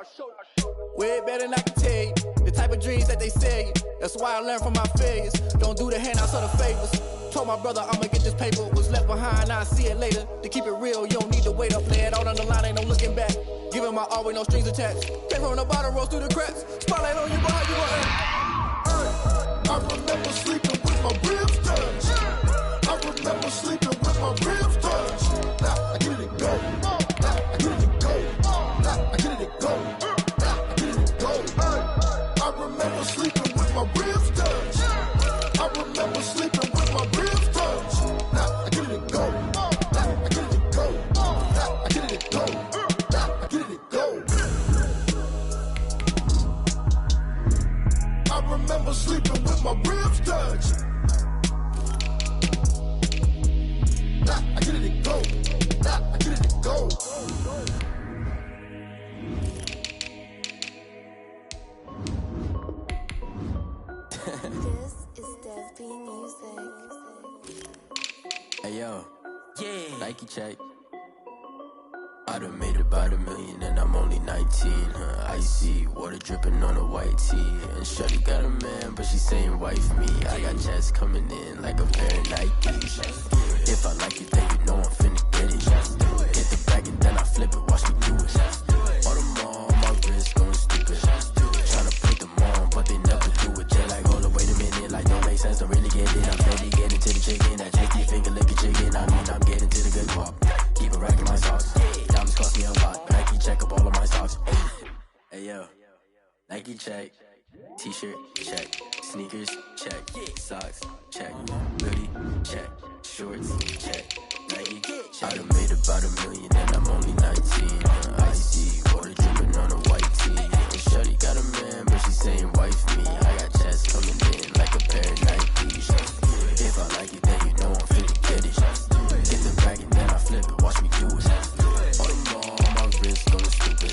Way better than I can tell you. The type of dreams that they sell you. That's why I learned from my failures. Don't do the handouts or the favors. Told my brother I'ma get this paper. Was left behind, I'll see it later. To keep it real, you don't need to wait up. Play it out on the line, ain't no looking back. Giving my all with no strings attached. Came from the bottom, rose through the cracks. Spotlight on you, boy, how you gon' act? I remember sleeping with my ribs touched. I remember sleeping with my ribs touched. Now I get it to go. Now I get it to go. Now I get it to go. Now I get it to go. I remember sleeping with my ribs touched. I remember sleeping with my ribs touched. Now I get it to go. Now I get it to go. Now I get it to go. Now I get it to go. I remember sleeping with my ribs touched. Now I get it to go. Now I get it to go. This is Desby Music. Hey yo, Yeah. Nike check. I done made about $1 million and I'm only 19. Icy water dripping on a white tee. And shorty got a man, but she saying wife me. I got checks coming in like a pair of Nikes. If I like it, then you know I'm finna get it. Get the bag and then I flip it, watch me do it. All them all on my wrist going stupid. Tryna put them on, but they never do it. They're like, hold up, wait a minute, like don't make sense, don't really get it. I'm steady getting to the chicken, that tasty finger licking chicken. I mean, I'm getting to the good guap. Keep a rack in my socks. Diamonds cost me a lot. Nike check up all of my stocks. Hey yo, Nike check. T-shirt check. Sneakers check. Socks check. Hoodie check. Shorts check. Nike check. I done made about $1 million and I'm only 19. Icy water dripping on a white tee. And shorty got a man, but she saying wife me. I got checks coming in like a pair of Nikes. If I like it, then you know I'm finna get it. Get the bag and then I flip it, watch me do it. All them all on my wrist going stupid.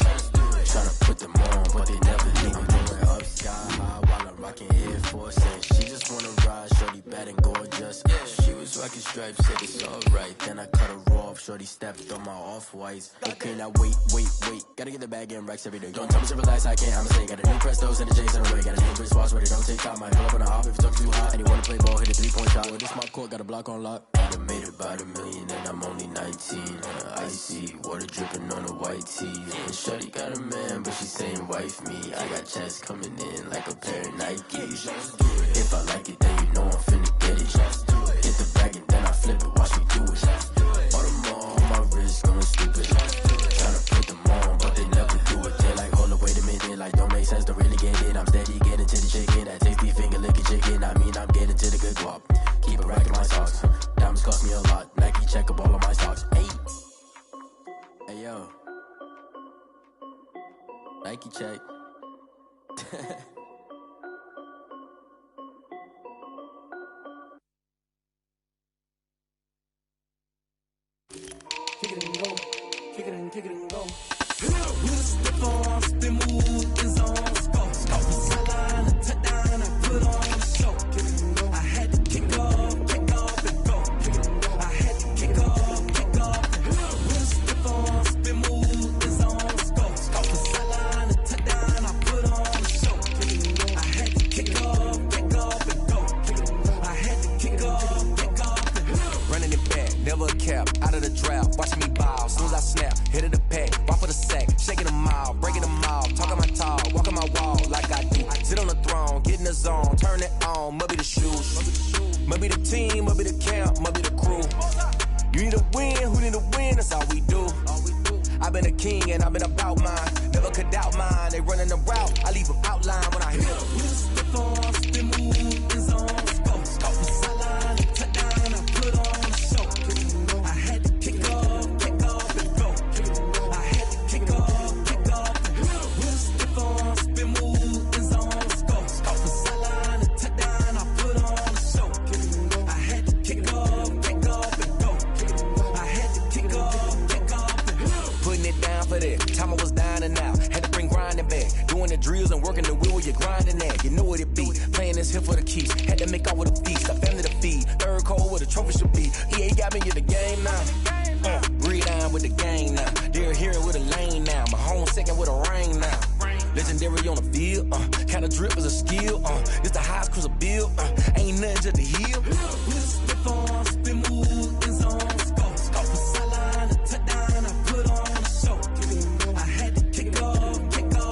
Tryna put them on, but they never leave. I'm going up sky high while I'm rocking Air Force. And she just wanna ride, shorty bad and gorgeous. She was rocking stripes, said it's alright. Then I cut her off, shorty stepped on my off-whites. Okay, now wait. Gotta get the bag and racks every day. Don't tell me to relax, I can't, I'ma say. Got a new Prestos and a J's in the way. Got a new Chris Foss where they don't take time. Might pull up on a hop if it's too hot. And you wanna play ball, hit a 3-point shot. Well, this my court, got a block on lock. I done made about $1 million and I'm only 19. Icy water dripping on a white tee. And shorty got a man, but she saying wife me. I got checks coming in like a pair of Nikes. If I like it, then you know I'm finna get it. Hit the bag and then I flip it, watch me do it. All them all on my wrist going stupid. Tryna put them on, but they never do it. They're like, hold up, wait a minute, like don't make sense, don't really get it. I'm steady getting to the chicken, that tasty finger licking chicken. I mean, I'm getting to the good guap. Keep a rack in my socks. Diamonds cost me a lot. Nike check up all of my stocks. Hey yo, Nike check. Kick it and go. Kick it and go. You step on, spin move, is on, go. Off the sideline, a touchdown, I put on the show. Kick it and go. I had to kick off and go. Kick it and go. I had to kick off and go. You step on, spin move, is on, go. Off the sideline, a touchdown, I put on the show. Kick it and go. I had to kick off and go. Kick it and go. I had to kick off and go. Running it back, never a cap, out of the draft, watching me ball, soon as I snap, hit of the pack, walk for the sack, shaking them all, breaking them all, talking my talk, walking my wall like I do, sit on the throne, get in the zone, turn it on, must be the shoes, must be the team, must be the camp, must be the crew, you need a win, who need a win, that's all we do, I've been a king and I've been about mine, never could doubt mine, they running the route, I leave them outline when I hit them. You step on, spin move, is on, go, off the sideline, touchdown, I put on the show. I had to kick off and go. I had to kick off and go. You step on, spin move, is on, go, off the sideline, touchdown, I put on the show. I had to kick off and go. I had to kick off and go. Putting it down for that, time I was down and out, had to bring grinding back, doing the drills and working the wheel where you're grinding at, you know what it be, playing this here for the keys, had to make out with a feast, a family to feed, third cold where the trophy should be, EA got me in the game now, breathe down with the game now, they're hearing with a lane now, my home second with a ring now, legendary on the field, kind of drip is a skill, it's the highest cruiser bill, ain't nothing just to heal. Step on, spin move, is on, go, off the sideline, touchdown, I put on the show. I had to kick off and go.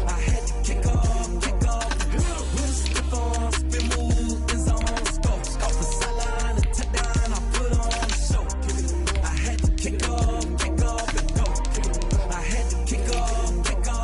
I had to kick off and go. Step on, spin move, is on, go, off the sideline, touchdown, I put on the show. I had to kick off and go. I had to kick off and go.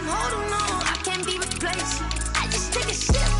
Holding on, I can't be replaced. I just take a sip.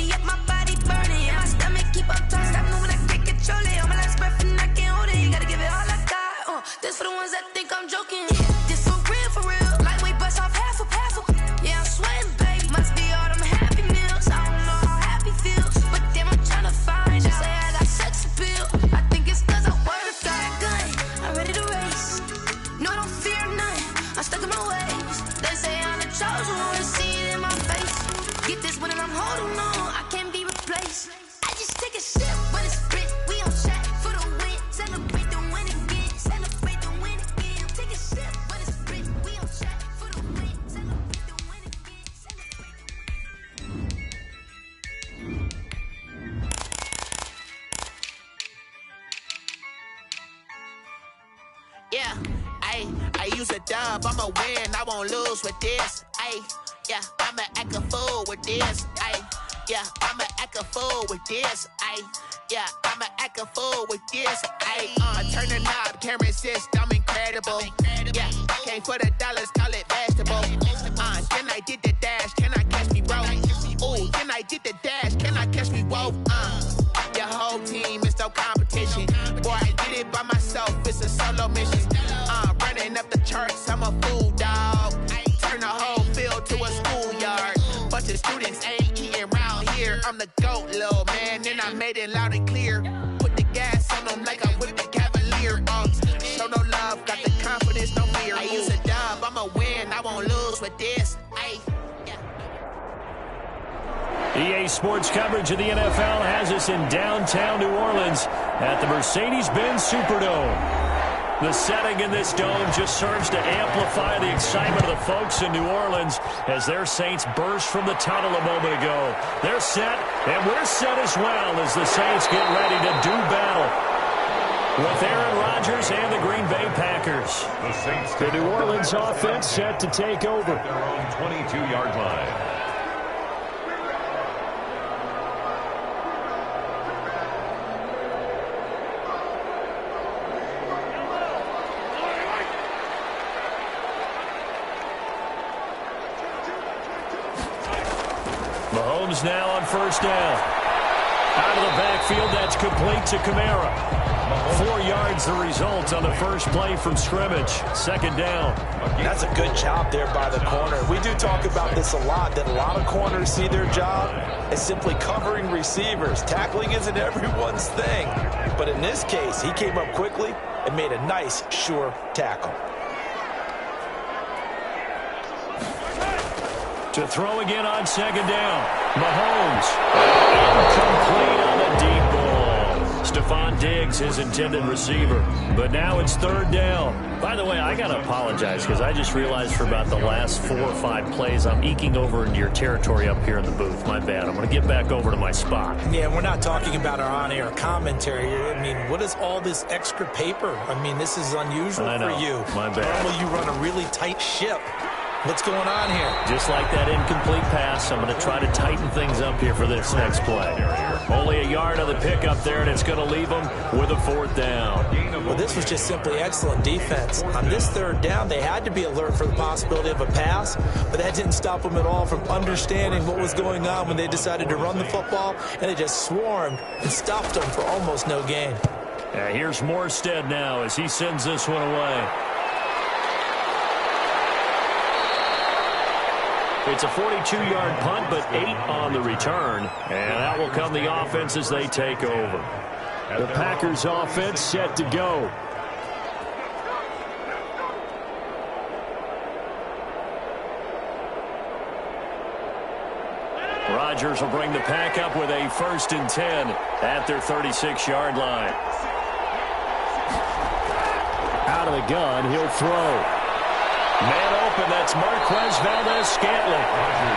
me up, my body burning. And my stomach keep up talking. Stop moving, I can't control it. All my last breath and I can't hold it. You gotta give it all I got. This for the ones that think I'm joking. This for real, for real. Lightweight bust off half a. Yeah, I'm sweating, babe. Must be all them happy meals. I don't know how happy feels, but damn, I'm trying to find out. Say I got sex appeal. I think it's 'cause I work got a gun. I'm ready to race. No, I don't fear nothing. I'm stuck in my ways. They say I'm the chosen one. See it in my face. Get this one and I'm holding on. I can't be replaced. I just take a sip, but it's split. We on chat for the win. Celebrate the win again. Celebrate the win again. Take a sip, but it's split. We on chat for the win. Celebrate the win again. Yeah, I use a dub, I'ma win, I won't lose with this. Yeah, I'ma act a fool with this. Yeah, I'ma act a fool with this. Yeah, I'ma act a fool with this. I turn the knob, can't resist, I'm incredible. Yeah, came for the dollars, call it vegetable. Then I did the dash, can I catch me, bro? Ooh, then I did the dash, can I catch me, whoa? Your whole team is no competition. Boy, I did it by myself, it's a solo mission. Running up the charts, I'm a fool, dog. Turn the whole field to a schoolyard. Bunch of students ain't eating round here. I'm the GOAT, little man, and I made it loud and clear. Put the gas on them like I'm with the Cavalier. Show no love, got the confidence, no fear. I use a dub, I'ma win, I won't lose with this. EA Sports coverage of the NFL has us in downtown New Orleans at the Mercedes-Benz Superdome. The setting in this dome just serves to amplify the excitement of the folks in New Orleans as their Saints burst from the tunnel a moment ago. They're set, and we're set as well as the Saints get ready to do battle with Aaron Rodgers and the Green Bay Packers. The New Orleans offense set to take over. Their own 22-yard line. Mahomes now on first down. Out of the backfield, that's complete to Kamara. 4 yards the result on the first play from scrimmage. Second down. That's a good job there by the corner. We do talk about this a lot, that a lot of corners see their job as simply covering receivers. Tackling isn't everyone's thing. But in this case, he came up quickly and made a nice, sure tackle. To throw again on second down. Mahomes. Incomplete on the deep ball. Stephon Diggs, his intended receiver. But now it's third down. By the way, I got to apologize because I just realized for about the last 4 or 5 plays, I'm eking over into your territory up here in the booth. My bad. I'm going to get back over to my spot. Yeah, we're not talking about our on-air commentary here. I mean, what is all this extra paper? I mean, this is unusual for you. My bad. Normally you run a really tight ship. What's going on here? Just like that incomplete pass, I'm going to try to tighten things up here for this next play. Only a yard on the pickup there, and it's going to leave them with a fourth down. Well, this was just simply excellent defense. On this third down, they had to be alert for the possibility of a pass, but that didn't stop them at all from understanding what was going on when they decided to run the football, and they just swarmed and stopped them for almost no gain. Here's Morstead now as he sends this one away. It's a 42-yard punt, but 8 on the return. And that will come the offense as they take over. The Packers offense set to go. Rodgers will bring the pack up with a 1st and 10 at their 36-yard line. Out of the gun, he'll throw. Man open, that's Marquez Valdez-Scantling.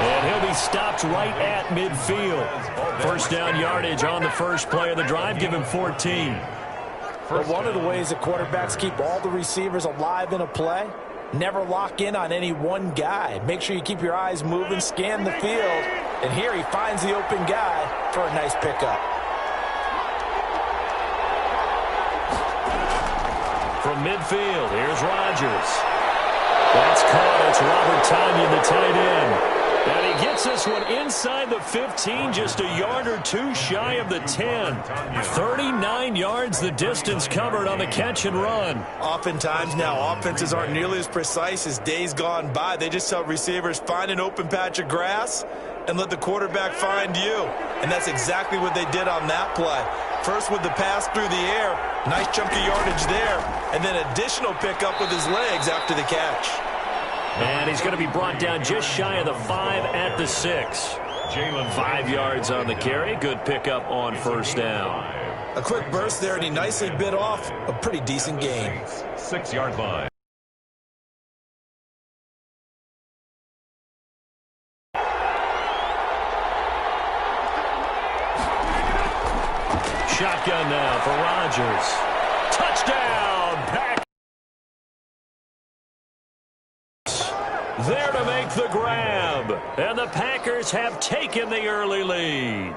And he'll be stopped right at midfield. First down yardage on the first play of the drive, give him 14. But one of the ways that quarterbacks keep all the receivers alive in a play, never lock in on any one guy. Make sure you keep your eyes moving, scan the field. And here he finds the open guy for a nice pickup. From midfield, here's Rodgers. That's caught. It's Robert Tonyan, the tight end. And he gets this one inside the 15, just a yard or two shy of the 10. 39 yards the distance covered on the catch and run. Oftentimes now, offenses aren't nearly as precise as days gone by. They just tell receivers, find an open patch of grass and let the quarterback find you. And that's exactly what they did on that play. First with the pass through the air, nice chunk of yardage there, and then additional pickup with his legs after the catch. And he's going to be brought down just shy of the 5 at the 6. 5 yards on the carry. Good pickup on first down. A quick burst there, and he nicely bit off a pretty decent gain. 6-yard line. Shotgun now for Rodgers. Touchdown, Packers. There to make the grab. And the Packers have taken the early lead.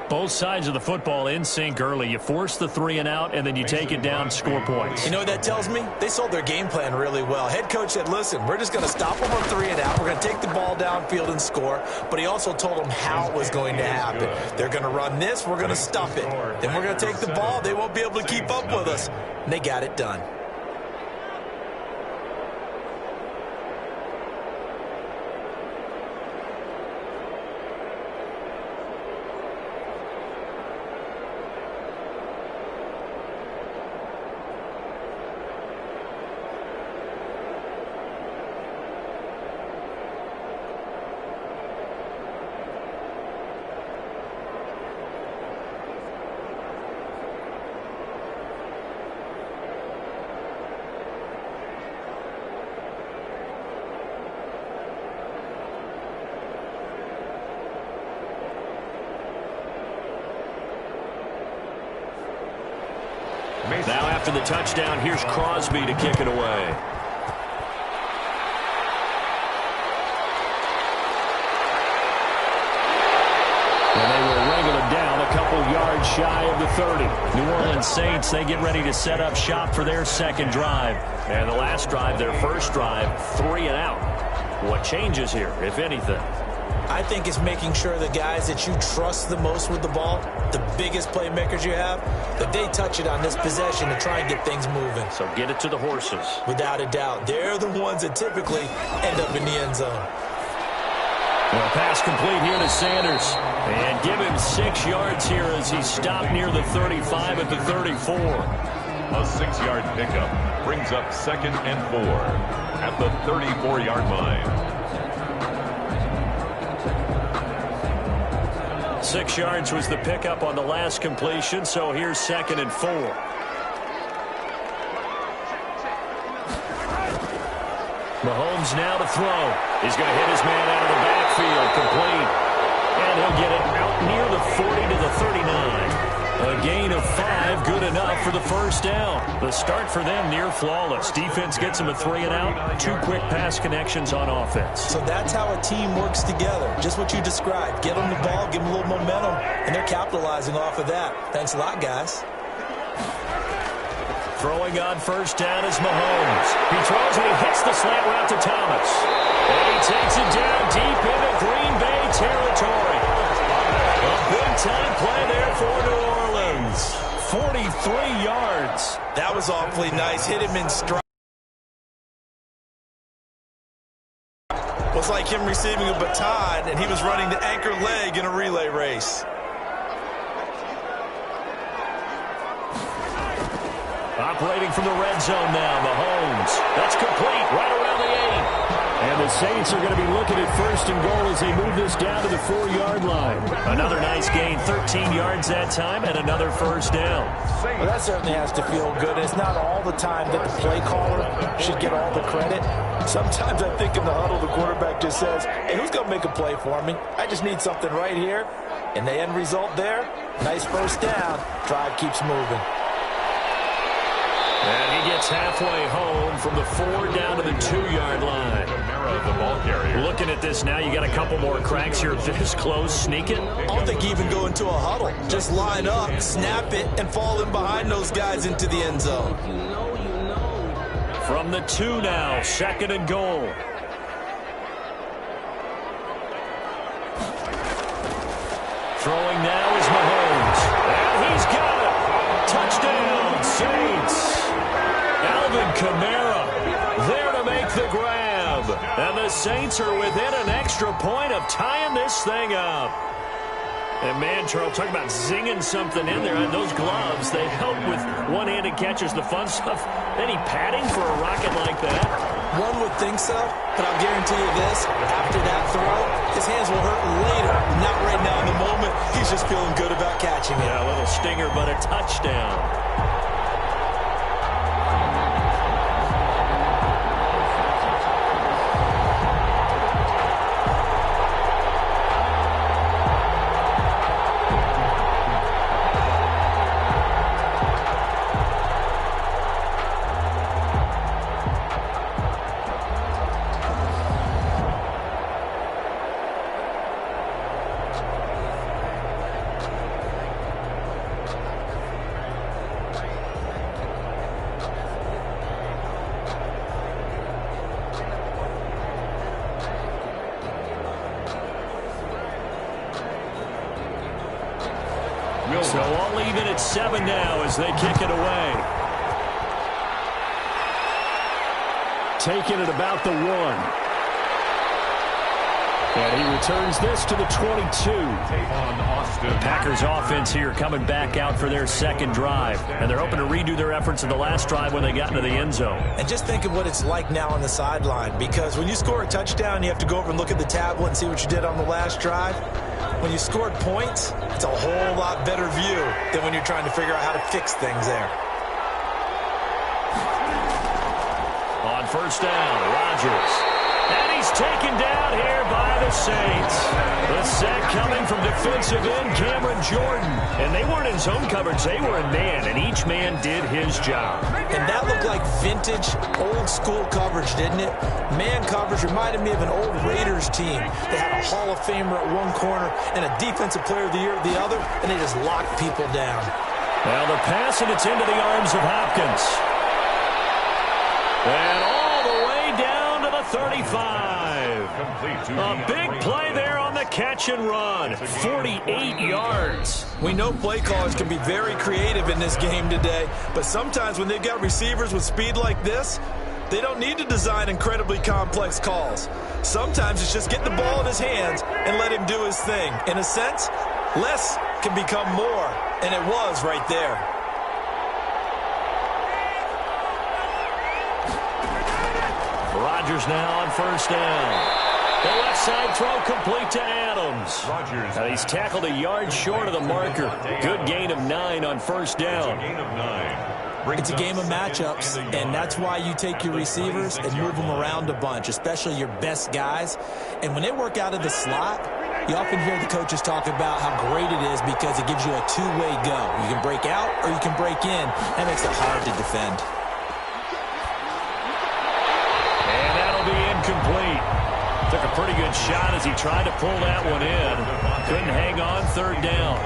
Both sides of the football in sync early. You force the 3 and out, and then you take it down, score points. You know what that tells me? They sold their game plan really well. Head coach said, listen, we're just going to stop them on 3 and out. We're going to take the ball downfield and score. But he also told them how it was going to happen. They're going to run this. We're going to stop it. Then we're going to take the ball. They won't be able to keep up with us. And they got it done. Now after the touchdown, here's Crosby to kick it away. And they will wrangle it down a couple yards shy of the 30. New Orleans Saints, they get ready to set up shop for their second drive. And the last drive, their first drive, 3 and out. What changes here, if anything? I think it's making sure the guys that you trust the most with the ball, the biggest playmakers you have, that they touch it on this possession to try and get things moving. So get it to the horses. Without a doubt. They're the ones that typically end up in the end zone. Well, pass complete here to Sanders. And give him 6 yards here as he stopped near the 35 at the 34. A 6-yard pickup brings up 2nd and 4 at the 34-yard line. 6 yards was the pickup on the last completion, so here's 2nd and 4. Mahomes now to throw. He's going to hit his man out of the backfield, complete. And he'll get it out near the 40 to the 39. A gain of 5, good enough for the first down. The start for them near flawless. Defense gets them a 3 and out. 2 quick pass connections on offense. So that's how a team works together. Just what you described. Get them the ball, give them a little momentum, and they're capitalizing off of that. Thanks a lot, guys. Throwing on first down is Mahomes. He throws and he hits the slant route to Thomas. And he takes it down deep into Green Bay territory. A big-time play there for New Orleans. 43 yards. That was awfully nice. Hit him in stride. It was like him receiving a baton, and he was running the anchor leg in a relay race. Operating from the red zone now, Mahomes. That's complete, right around the 8. And the Saints are going to be looking at 1st and goal as they move this down to the 4-yard line. Another nice gain, 13 yards that time, and another first down. Well, that certainly has to feel good. It's not all the time that the play caller should get all the credit. Sometimes I think in the huddle, the quarterback just says, hey, who's going to make a play for me? I just need something right here. And the end result there, nice first down. Drive keeps moving. And he gets halfway home from the 4 down to the 2-yard line. The ball carrier. Looking at this now, you got a couple more cracks here. This close, sneak it. I don't think you even go into a huddle. Just line up, snap it, and fall in behind those guys into the end zone. From the 2 now, 2nd and goal. Throwing now is Mahomes. And he's got it. Touchdown, Saints. Alvin Kamara there to make the grab. And the Saints are within an extra point of tying this thing up. And man, Charles, talk about zinging something in there. And those gloves, they help with one-handed catches, the fun stuff. Any padding for a rocket like that? One would think so, but I'll guarantee you this. After that throw, his hands will hurt later. Not right now in the moment. He's just feeling good about catching it. Yeah, a little stinger, but a touchdown. So I'll leave it at 7 now as they kick it away. Taking it about the 1. And he returns this to the 22. The Packers offense here coming back out for their second drive. And they're hoping to redo their efforts in the last drive when they got into the end zone. And just think of what it's like now on the sideline. Because when you score a touchdown, you have to go over and look at the tablet and see what you did on the last drive. When you scored points, it's a whole lot better view than when you're trying to figure out how to fix things there. On first down, Rodgers. And he's taken down here by the Saints. The sack coming from defensive end Cameron Jordan. And they weren't in zone coverage, they were in man, and each man did his job. And that looked like vintage, old-school coverage, didn't it? Man coverage reminded me of an old Raiders team. They had a Hall of Famer at one corner and a Defensive Player of the Year at the other, and they just locked people down. Now the pass, and it's into the arms of Hopkins. And all the way down to the 35. A big play there on the catch and run. 48 yards. We know play callers can be very creative in this game today, but sometimes when they've got receivers with speed like this, they don't need to design incredibly complex calls. Sometimes it's just get the ball in his hands and let him do his thing. In a sense, less can become more, and it was right there. Rodgers now on first down. The left side throw complete to Adams. Now he's tackled a yard short of the marker. Good gain of 9 on first down. It's a game of matchups, and that's why you take your receivers and move them around a bunch, especially your best guys. And when they work out of the slot, you often hear the coaches talk about how great it is because it gives you a two-way go. You can break out or you can break in. That makes it hard to defend. And that'll be incomplete. Took a pretty good shot as he tried to pull that one in. Couldn't hang on third down.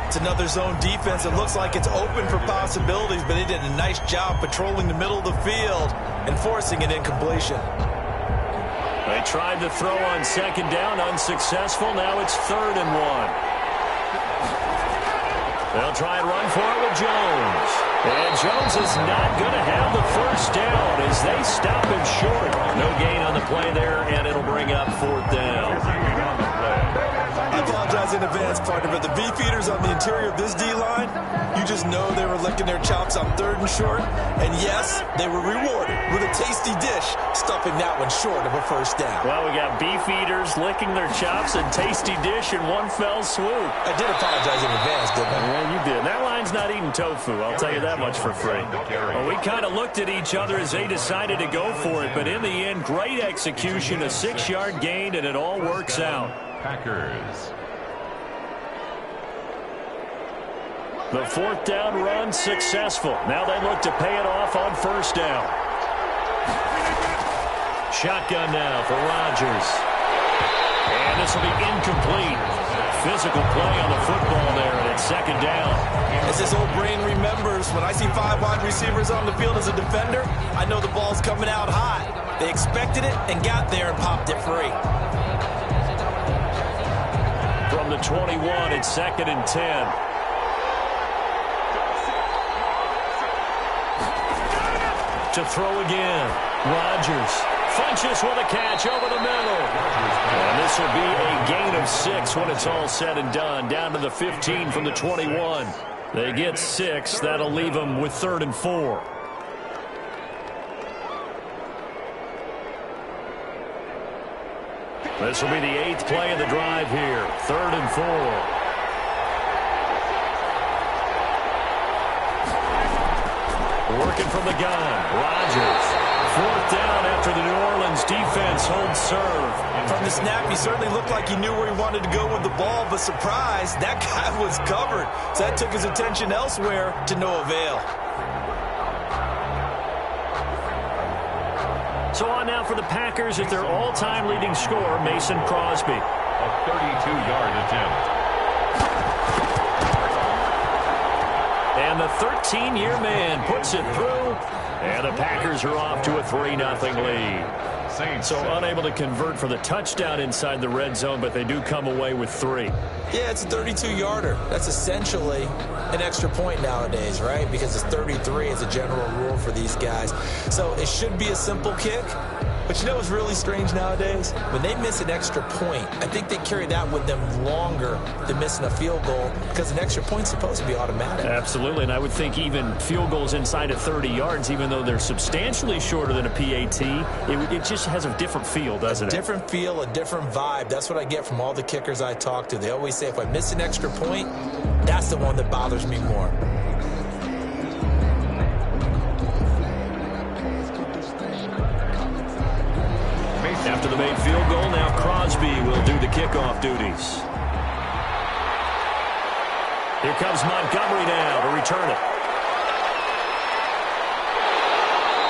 It's another zone defense. It looks like it's open for possibilities, but they did a nice job patrolling the middle of the field and forcing an incompletion. They tried to throw on second down, unsuccessful. Now it's 3rd and 1. They'll try and run for it with Jones. And Jones is not going to have the first down as they stop him short. No gain on the play there, and it'll bring up 4th down. I apologize in advance, partner, but the beefeaters on the interior of this D-line, you just know they were licking their chops on 3rd and short. And yes, they were rewarded with a tasty dish, stuffing that one short of a first down. Well, we got beefeaters licking their chops and tasty dish in one fell swoop. I did apologize in advance, didn't I? Yeah, you did. That line's not eating tofu, I'll tell you that much for free. Well, we kind of looked at each other as they decided to go for it, but in the end, great execution, a 6-yard gain, and it all works out. Packers. The 4th down run successful. Now they look to pay it off on first down. Shotgun now for Rodgers. And this will be incomplete. Physical play on the football there, and it's 2nd down. As this old brain remembers, when I see 5 wide receivers on the field as a defender, I know the ball's coming out high. They expected it and got there and popped it free. from the 21. It's 2nd and 10. To throw again. Rodgers. Funches with a catch over the middle. And this will be a gain of 6 when it's all said and done. Down to the 15 from the 21. They get 6. That'll leave them with 3rd and 4. This will be the 8th play of the drive here. 3rd and 4. Working from the gun. Rodgers. 4th down after the New Orleans defense holds serve. From the snap, he certainly looked like he knew where he wanted to go with the ball, but surprise, that guy was covered. So that took his attention elsewhere to no avail. So on now for the Packers at their all-time leading scorer, Mason Crosby. A 32-yard attempt. And the 13-year man puts it through. And the Packers are off to a 3-0 lead. So unable to convert for the touchdown inside the red zone, but they do come away with 3. Yeah, it's a 32-yarder. That's essentially an extra point nowadays, right? Because it's 33 as a general rule for these guys. So it should be a simple kick. But you know what's really strange nowadays? When they miss an extra point, I think they carry that with them longer than missing a field goal because an extra point's supposed to be automatic. Absolutely, and I would think even field goals inside of 30 yards, even though they're substantially shorter than a PAT, it just has a different feel, doesn't it? A different feel, a different vibe. That's what I get from all the kickers I talk to. They always say if I miss an extra point, that's the one that bothers me more. After the made field goal, now Crosby will do the kickoff duties. Here comes Montgomery now to return it.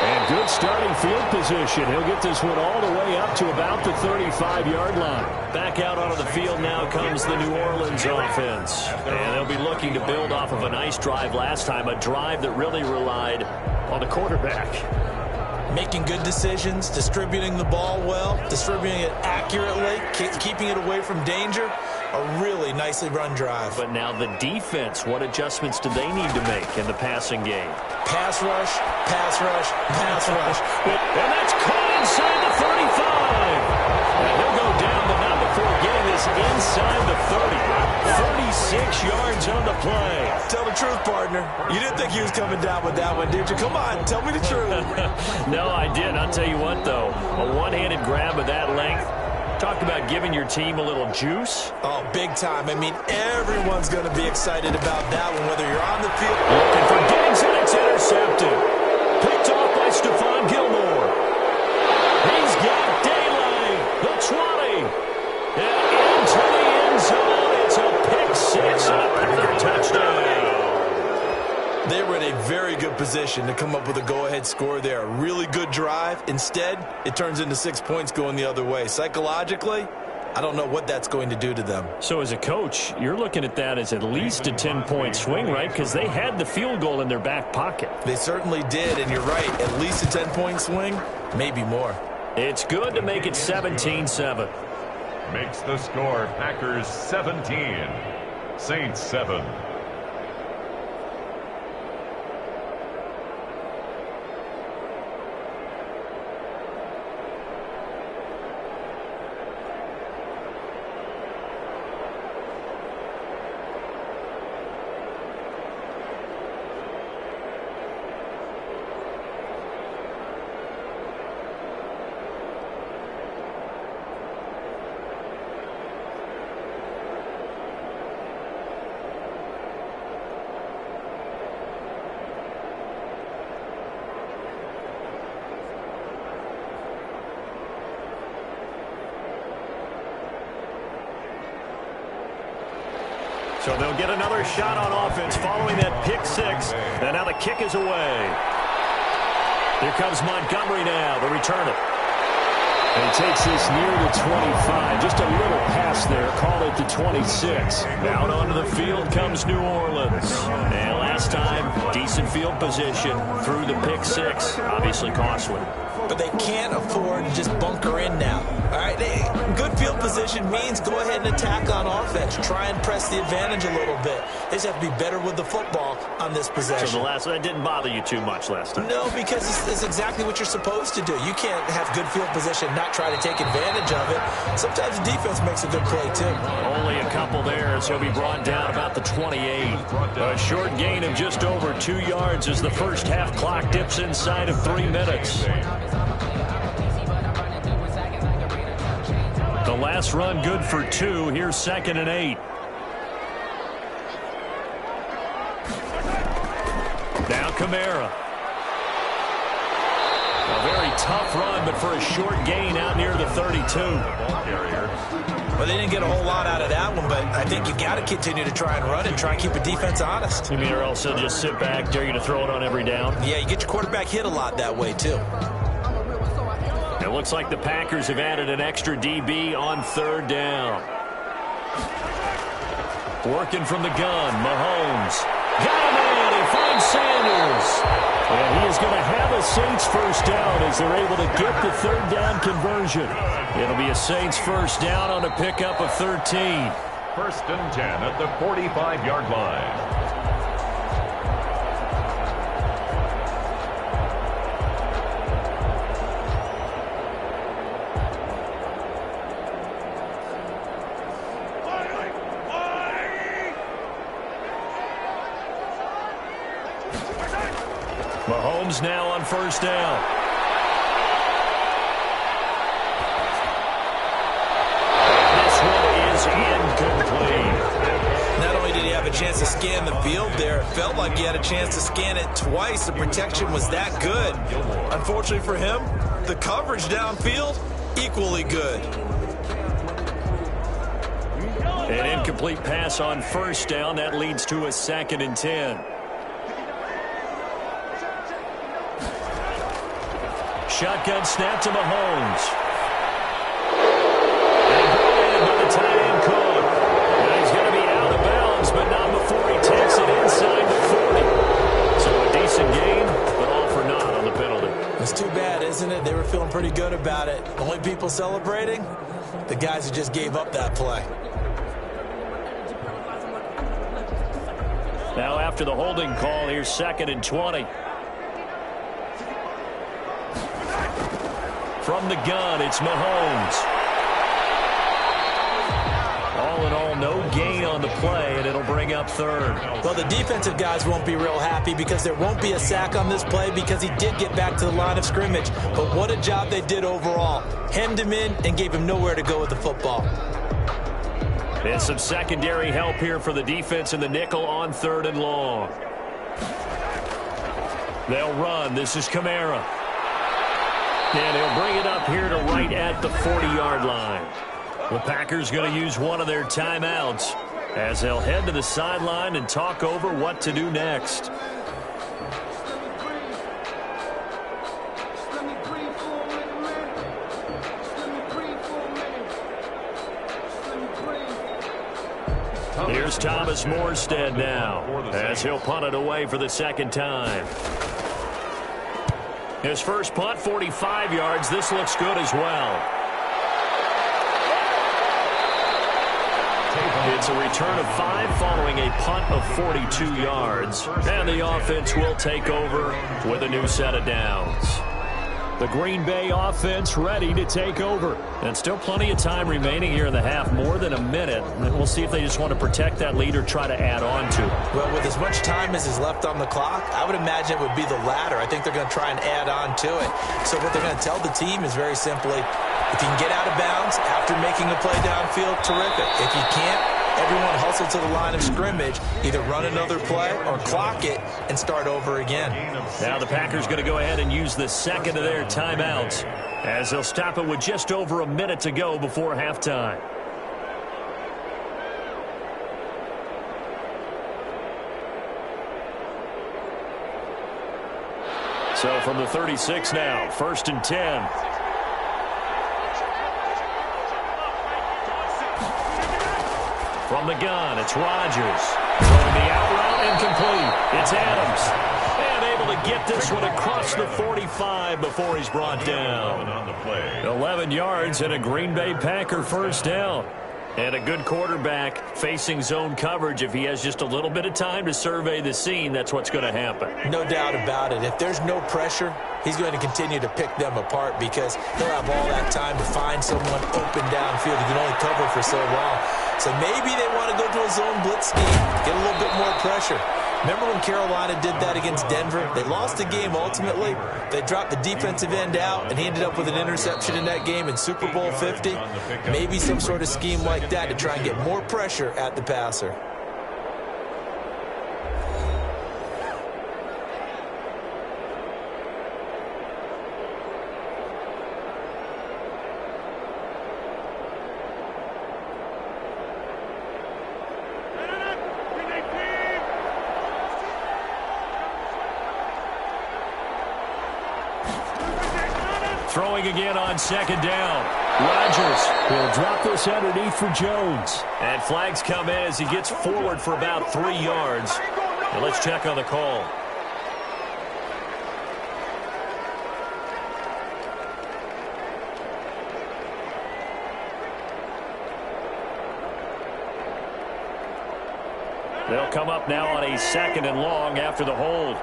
And good starting field position. He'll get this one all the way up to about the 35-yard line. Back out onto the field now comes the New Orleans offense. And they'll be looking to build off of a nice drive last time, a drive that really relied on the quarterback. Making good decisions, distributing the ball well, distributing it accurately, keeping it away from danger. A really nicely run drive. But now the defense, what adjustments do they need to make in the passing game? Pass rush, pass rush, pass rush. And that's caught inside the 35. And he'll go down, but not before getting this inside the 30. 36 yards on the play. Tell the truth, partner. You didn't think he was coming down with that one, did you? Come on, tell me the truth. No, I didn't. I'll tell you what, though. A one-handed grab of that length. Talk about giving your team a little juice. Oh, big time. I mean, everyone's going to be excited about that one, whether you're on the field. Looking for Diggs, and it's intercepted. Picked off by Stephon Gilmore. He's got daylight. The 20. And into the end zone. It's a pick-6 and a Packer touchdown. They were in a very good position to come up with a go-ahead score there. A really good drive. Instead, it turns into 6 points going the other way. Psychologically, I don't know what that's going to do to them. So as a coach, you're looking at that as at least a 10-point swing, right? Because they had the field goal in their back pocket. They certainly did, and you're right. At least a 10-point swing, maybe more. It's good to make it 17-7. Makes the score Packers 17, Saints 7. So they'll get another shot on offense following that pick 6. And now the kick is away. Here comes Montgomery now to return it. And he takes this near the 25. Just a little pass there. Call it the 26. Out onto the field comes New Orleans. And last time, decent field position through the pick 6. Obviously costly. but they can't afford to just bunker in now. All right, good field position means go ahead and attack on offense. Try and press the advantage a little bit. They just have to be better with the football on this possession. So that didn't bother you too much last time? No, because it's exactly what you're supposed to do. You can't have good field position, not try to take advantage of it. Sometimes the defense makes a good play, too. Only a couple there, so he'll be brought down about the 28. A short gain of just over 2 yards as the first half clock dips inside of 3 minutes. The last run good for 2. Here's 2nd and 8. Now Kamara. A very tough run, but for a short gain out near the 32. Well, they didn't get a whole lot out of that one, but I think you got to continue to try and run and try and keep the defense honest. You mean or else they'll just sit back, dare you to throw it on every down? Yeah, you get your quarterback hit a lot that way, too. It looks like the Packers have added an extra DB on 3rd down. Working from the gun, Mahomes. Got him in. He finds Sanders. And he is going to have a Saints first down as they're able to get the 3rd down conversion. It'll be a Saints first down on a pickup of 13. 1st and 10 at the 45-yard line. Mahomes now on 1st down. This one is incomplete. Not only did he have a chance to scan the field there, it felt like he had a chance to scan it twice. The protection was that good. Unfortunately for him, the coverage downfield, equally good. An incomplete pass on 1st down. That leads to a 2nd and 10. Shotgun snap to Mahomes. And brought in by the tight end Cook. Now he's going to be out of bounds, but not before he takes it inside the 40. So a decent gain, but all for naught on the penalty. It's too bad, isn't it? They were feeling pretty good about it. Only people celebrating? The guys who just gave up that play. Now after the holding call, here's 2nd and 20. From the gun, it's Mahomes. All in all, no gain on the play, and it'll bring up 3rd. Well, the defensive guys won't be real happy because there won't be a sack on this play because he did get back to the line of scrimmage. But what a job they did overall. Hemmed him in and gave him nowhere to go with the football. And some secondary help here for the defense in the nickel on 3rd and long. They'll run. This is Kamara. And he'll bring it up here to right at the 40-yard line. The Packers going to use one of their timeouts as they'll head to the sideline and talk over what to do next. Here's Thomas Morstead now as he'll punt it away for the 2nd time. His first punt, 45 yards. This looks good as well. It's a return of 5 following a punt of 42 yards. And the offense will take over with a new set of downs. The Green Bay offense ready to take over. And still plenty of time remaining here in the half, more than a minute. And we'll see if they just want to protect that lead or try to add on to it. Well, with as much time as is left on the clock, I would imagine it would be the latter. I think they're going to try and add on to it. So what they're going to tell the team is very simply, if you can get out of bounds after making a play downfield, terrific. If you can't, everyone hustle to the line of scrimmage, either run another play or clock it and start over again. Now the Packers going to go ahead and use the 2nd of their timeouts as they'll stop it with just over a minute to go before halftime. So from the 36 now, 1st and 10. From the gun, it's Rodgers. Throwing the out route incomplete. It's Adams. And able to get this one across the 45 before he's brought down. 11 yards and a Green Bay Packer first down. And a good quarterback facing zone coverage. If he has just a little bit of time to survey the scene, that's what's going to happen. No doubt about it. If there's no pressure, he's going to continue to pick them apart because he'll have all that time to find someone open downfield. He can only cover for so long. So maybe they want to go to a zone blitz scheme, get a little bit more pressure. Remember when Carolina did that against Denver? They lost the game ultimately. They dropped the defensive end out, and he ended up with an interception in that game in Super Bowl 50. Maybe some sort of scheme like that to try and get more pressure at the passer. Throwing again on second down. Rodgers will drop this underneath for Jones. And flags come in as he gets forward for about 3 yards. And let's check on the call. They'll come up now on a 2nd and long after the hold.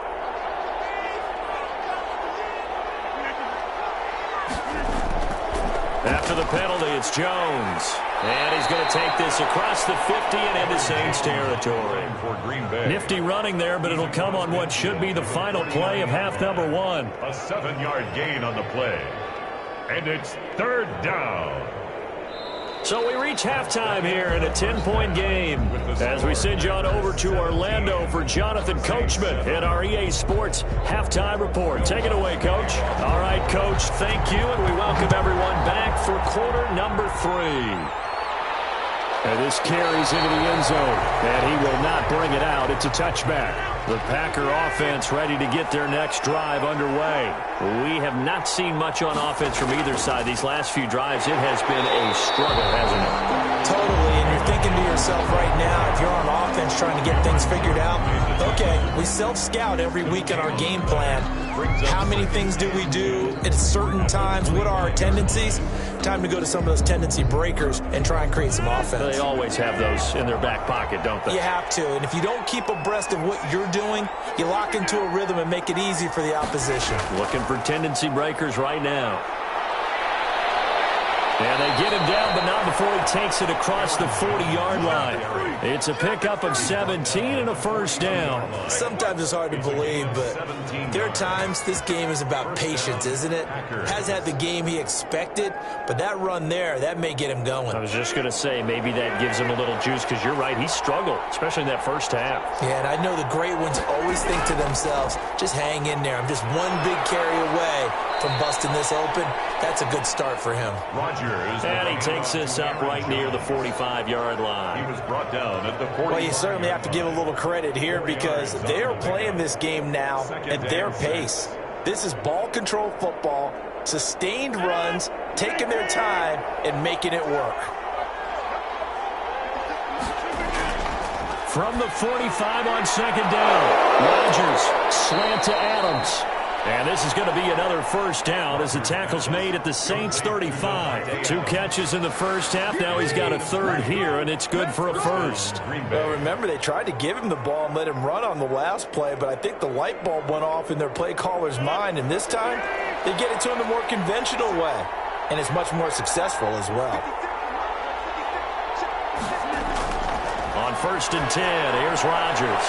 After the penalty, it's Jones. And he's going to take this across the 50 and into Saints territory. Nifty running there, but it'll come on what should be the final play of half number 1. A 7-yard gain on the play. And it's 3rd down. So we reach halftime here in a 10-point game as we send you on over to Orlando for Jonathan Coachman at our EA Sports Halftime Report. Take it away, Coach. All right, Coach, thank you, and we welcome everyone back for quarter number 3. And this carries into the end zone, and he will not bring it out. It's a touchback. The Packer offense ready to get their next drive underway. We have not seen much on offense from either side. These last few drives, it has been a struggle, hasn't it? Totally, and you're thinking to yourself right now, if you're on offense trying to get things figured out, okay, we self-scout every week in our game plan. How many things do we do at certain times? What are our tendencies? Time to go to some of those tendency breakers and try and create some offense. They always have those in their back pocket, don't they? You have to, and if you don't keep abreast of what you're doing, you lock into a rhythm and make it easy for the opposition. Looking for tendency breakers right now. And they get him down, but not before he takes it across the 40-yard line. It's a pickup of 17 and a first down. Sometimes it's hard to believe, but there are times this game is about patience, isn't it? Has had the game he expected, but that run there, that may get him going. I was just going to say, maybe that gives him a little juice, because you're right, he struggled, especially in that first half. Yeah, and I know the great ones always think to themselves, just hang in there. I'm just one big carry away from busting this open. That's a good start for him. And he takes this up right near the 45-yard line. He was brought down at the 40. Well, you certainly have to give a little credit here because they are playing this game now at their pace. This is ball control football, sustained runs, taking their time and making it work. From the 45 on second down, Rodgers slant to Adams. And this is going to be another first down as the tackle's made at the Saints 35. 2 catches in the first half. Now he's got a third here, and it's good for a first. Well, remember, they tried to give him the ball and let him run on the last play, but I think the light bulb went off in their play caller's mind, and this time they get it to him the more conventional way, and it's much more successful as well. On 1st and 10, here's Rodgers.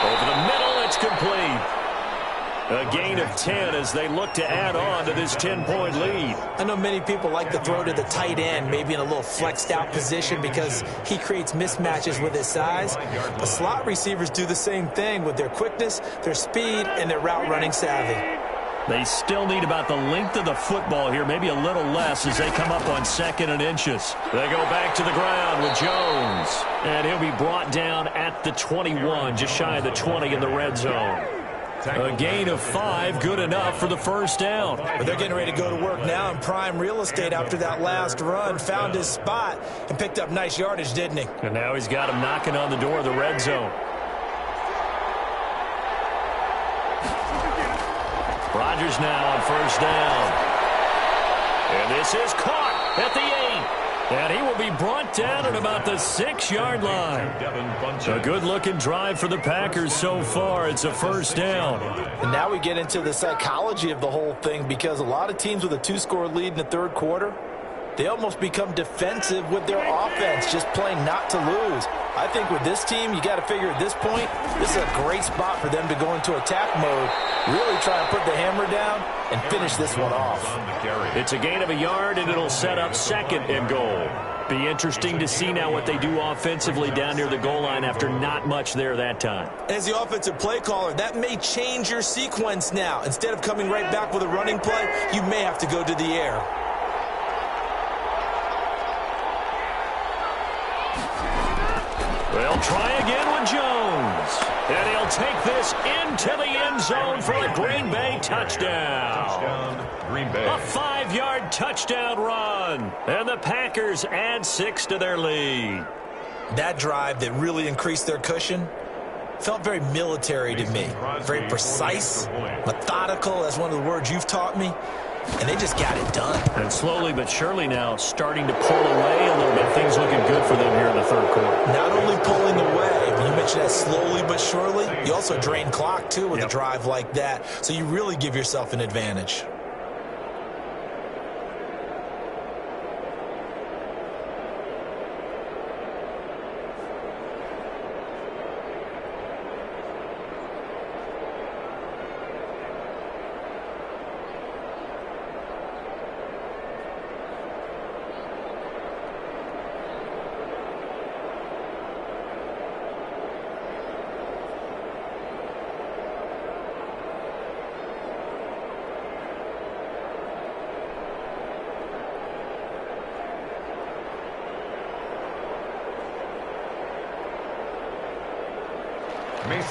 Over the middle, it's complete. A gain of 10 as they look to add on to this 10-point lead. I know many people like to throw to the tight end, maybe in a little flexed out position because he creates mismatches with his size. The slot receivers do the same thing with their quickness, their speed, and their route running savvy. They still need about the length of the football here, maybe a little less as they come up on 2nd and inches. They go back to the ground with Jones. And he'll be brought down at the 21, just shy of the 20 in the red zone. A gain of 5, good enough for the first down. But they're getting ready to go to work now in prime real estate after that last run. Found his spot and picked up nice yardage, didn't he? And now he's got him knocking on the door of the red zone. Rodgers now on first down. And this is caught at the 8. And he will be brought down at about the 6-yard line. A good-looking drive for the Packers so far. It's a first down. And now we get into the psychology of the whole thing, because a lot of teams with a 2-score lead in the third quarter, they almost become defensive with their offense, just playing not to lose. I think with this team, you got to figure at this point, this is a great spot for them to go into attack mode, really try and put the hammer down and finish this one off. It's a gain of a yard, and it'll set up 2nd and goal. Be interesting to see now what they do offensively down near the goal line after not much there that time. As the offensive play caller, that may change your sequence now. Instead of coming right back with a running play, you may have to go to the air. They'll try again with Jones. And he'll take this into the end zone for a Green Bay touchdown. Green Bay. A 5-yard touchdown run. And the Packers add 6 to their lead. That drive that really increased their cushion felt very military to me. Very precise, methodical, that's one of the words you've taught me. And they just got it done. And slowly but surely now starting to pull away a little bit. Things looking good for them here in the third quarter. Not only pulling away, but you mentioned that slowly but surely. You also drain clock, too, with a drive like that. So you really give yourself an advantage.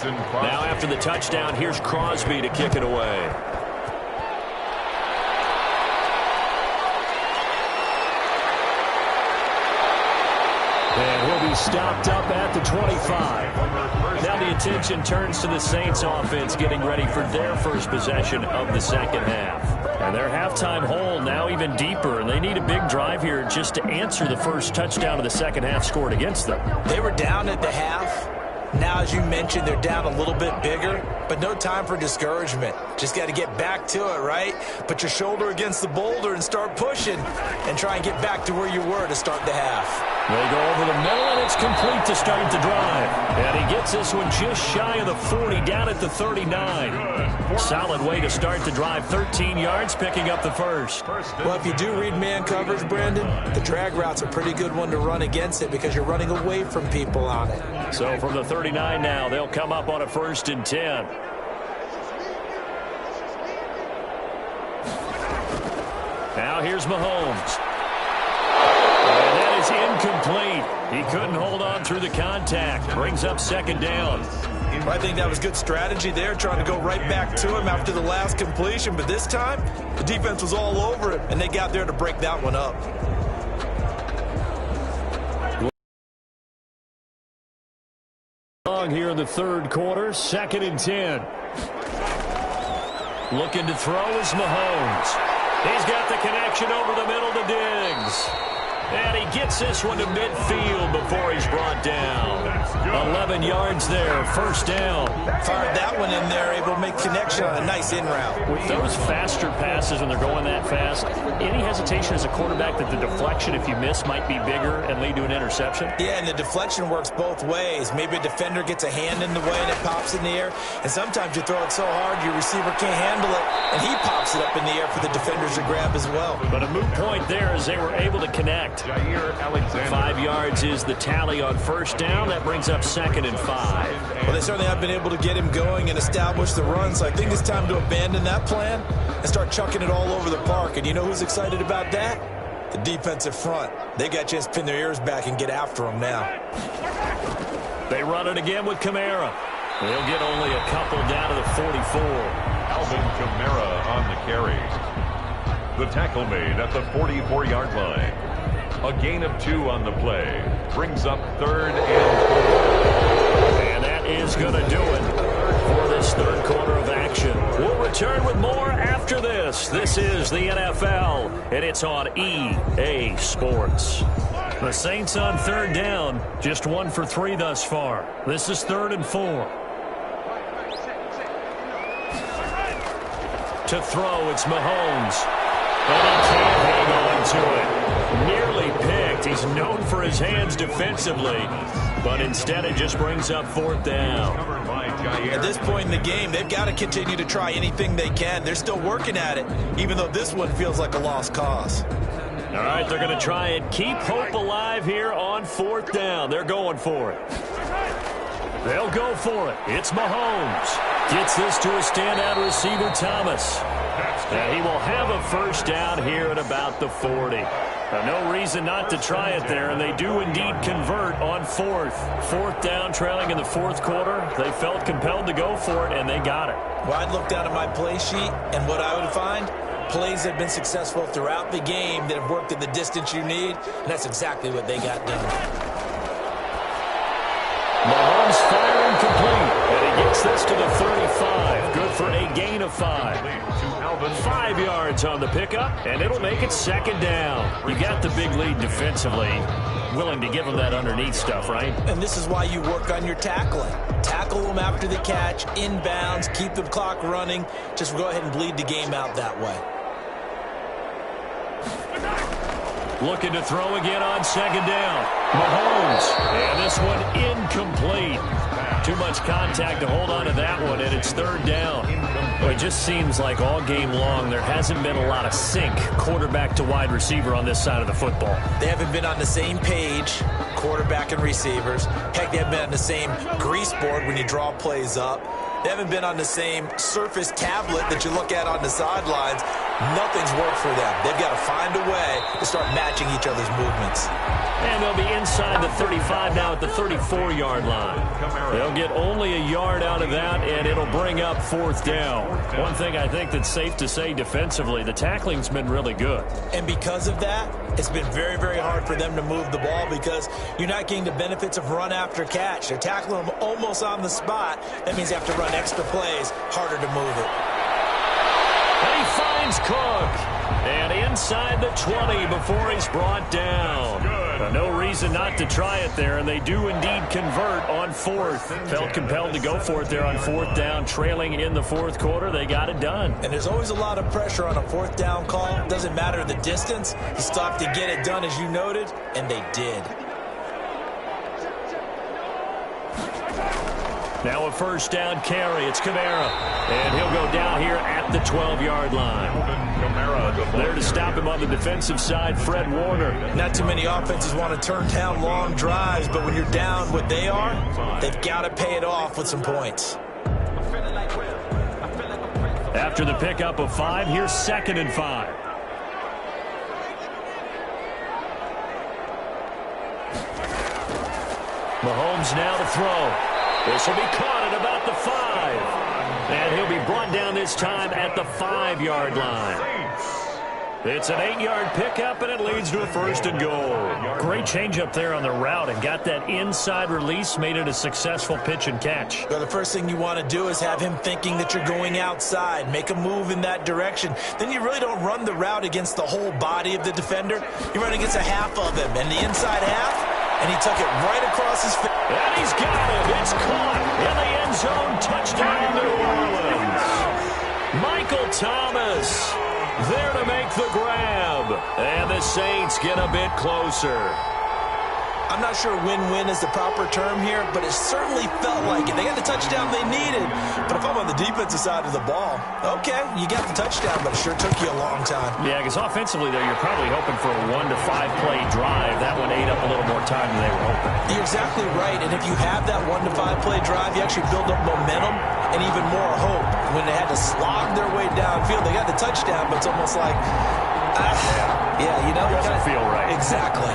Now after the touchdown, here's Crosby to kick it away. And he'll be stopped up at the 25. Now the attention turns to the Saints offense getting ready for their first possession of the second half. And their halftime hole now even deeper, and they need a big drive here just to answer the first touchdown of the second half scored against them. They were down at the half. Now, as you mentioned, they're down a little bit bigger, but no time for discouragement. Just got to get back to it, right? Put your shoulder against the boulder and start pushing and try and get back to where you were to start the half. They go over the middle, and it's complete to start the drive. And he gets this one just shy of the 40, down at the 39. Solid way to start the drive. 13 yards, picking up the first. Well, if you do read man coverage, Brandon, the drag route's a pretty good one to run against it because you're running away from people on it. So from the 39 now, they'll come up on a 1st and 10. Now here's Mahomes. And that is incomplete. He couldn't hold on through the contact. Brings up 2nd down. Well, I think that was good strategy there, trying to go right back to him after the last completion. But this time, the defense was all over him, and they got there to break that one up. Here in the third quarter, 2nd and 10. Looking to throw is Mahomes. He's got the connection over the middle to Diggs. And he gets this one to midfield before he's brought down. 11 yards there, 1st down. Fired that one in there, able to make connection on a nice in route. With those faster passes when they're going that fast, any hesitation as a quarterback that the deflection, if you miss, might be bigger and lead to an interception? Yeah, and the deflection works both ways. Maybe a defender gets a hand in the way and it pops in the air. And sometimes you throw it so hard your receiver can't handle it, and he pops it up in the air for the defenders to grab as well. But a moot point there as they were able to connect. 5 yards is the tally on 1st down. That brings up 2nd and 5. Well, they certainly have been able to get him going and establish the run, so I think it's time to abandon that plan and start chucking it all over the park. And you know who's excited about that? The defensive front. They got a chance to pin their ears back and get after him now. They run it again with Kamara. They'll get only a couple down to the 44. Alvin Kamara on the carry. The tackle made at the 44-yard line. A gain of 2 on the play. Brings up 3rd and 4. And that is going to do it for this third quarter of action. We'll return with more Thomas. This is the NFL, and it's on EA Sports. The Saints on third down, just 1 for 3 thus far. This is 3rd and 4. To throw, it's Mahomes. And he can't hang on to it. Nearly picked. He's known for his hands defensively, but instead it just brings up 4th down. At this point in the game, they've got to continue to try anything they can. They're still working at it, even though this one feels like a lost cause. All right, they're going to try and keep hope alive here on 4th down. They're going for it. They'll go for it. It's Mahomes. Gets this to a standout receiver, Thomas. And he will have a first down here at about the 40. No reason not to try it there, and they do indeed convert on 4th. 4th down, trailing in the 4th quarter. They felt compelled to go for it, and they got it. Well, I'd look down at my play sheet, and what I would find, plays that have been successful throughout the game that have worked at the distance you need, and that's exactly what they got done. Mahomes firing complete, and he gets this to the 35. Good for a gain of 5. 5 yards on the pickup, and it'll make it 2nd down. You got the big lead defensively. Willing to give them that underneath stuff, right? And this is why you work on your tackling. Tackle them after the catch, inbounds, keep the clock running. Just go ahead and bleed the game out that way. Looking to throw again on 2nd down. Mahomes. And this one incomplete. Too much contact to hold on to that one, and it's 3rd down. Well, it just seems like all game long there hasn't been a lot of sync quarterback to wide receiver on this side of the football. They haven't been on the same page, quarterback and receivers. Heck, they haven't been on the same grease board when you draw plays up. They haven't been on the same Surface tablet that you look at on the sidelines. Nothing's worked for them. They've got to find a way to start matching each other's movements. And they'll be inside the 35 now at the 34-yard line. They'll get only a yard out of that, and it'll bring up 4th down. One thing I think that's safe to say defensively, the tackling's been really good. And because of that, it's been very, very hard for them to move the ball because you're not getting the benefits of run after catch. They're tackling them almost on the spot. That means you have to run extra plays, harder to move it. And he finds Cook. And inside the 20 before he's brought down. No reason not to try it there, and they do indeed convert on 4th. Felt compelled to go for it there on 4th down, trailing in the 4th quarter. They got it done. And there's always a lot of pressure on a 4th down call. Doesn't matter the distance. You stop to get it done, as you noted, and they did. Now a first down carry. It's Kamara. And he'll go down here at the 12-yard line. There to stop him on the defensive side, Fred Warner. Not too many offenses want to turn down long drives, but when you're down what they are, they've got to pay it off with some points. After the pickup of 5, here's 2nd and 5. Mahomes now to throw. This will be caught at about the 5. And he'll be brought down this time at the 5-yard line. It's an 8-yard pickup, and it leads to a 1st and goal. Great change up there on the route and got that inside release, made it a successful pitch and catch. Well, the first thing you want to do is have him thinking that you're going outside, make a move in that direction. Then you really don't run the route against the whole body of the defender. You run against a half of him, and the inside half, and he took it right across his face. And he's got it. It's caught in the end zone. Touchdown, New Orleans. Michael Thomas there to make the grab. And the Saints get a bit closer. I'm not sure win-win is the proper term here, but it certainly felt like it. They got the touchdown they needed. But if I'm on the defensive side of the ball, okay, you got the touchdown, but it sure took you a long time. Yeah, because offensively there, you're probably hoping for a 1 to 5 play drive. That one ate up a little more time than they were hoping. You're exactly right, and if you have that 1 to 5 play drive, you actually build up momentum and even more hope. When they had to slog their way downfield, they got the touchdown, but it's almost like, yeah, you know. It doesn't feel right. Exactly.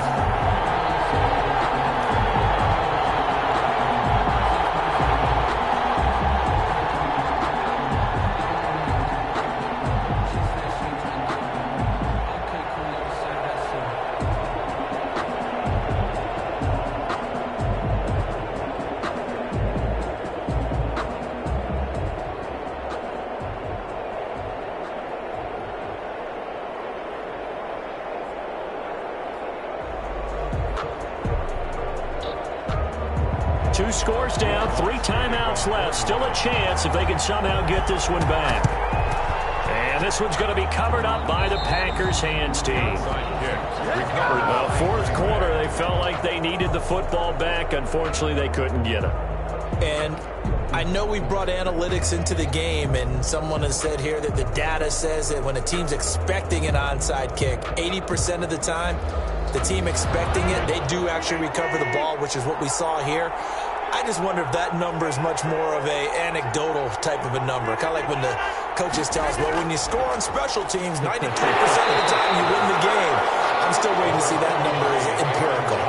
2 scores down, 3 timeouts left. Still a chance if they can somehow get this one back. And this one's going to be covered up by the Packers hands team. Fourth quarter, they felt like they needed the football back. Unfortunately, they couldn't get it. And I know we brought analytics into the game, and someone has said here that the data says that when a team's expecting an onside kick, 80% of the time, the team expecting it, they do actually recover the ball, which is what we saw here. I just wonder if that number is much more of a anecdotal type of a number. Kind of like when the coaches tell us, well, when you score on special teams, 93% of the time you win the game. I'm still waiting to see that number is empirical.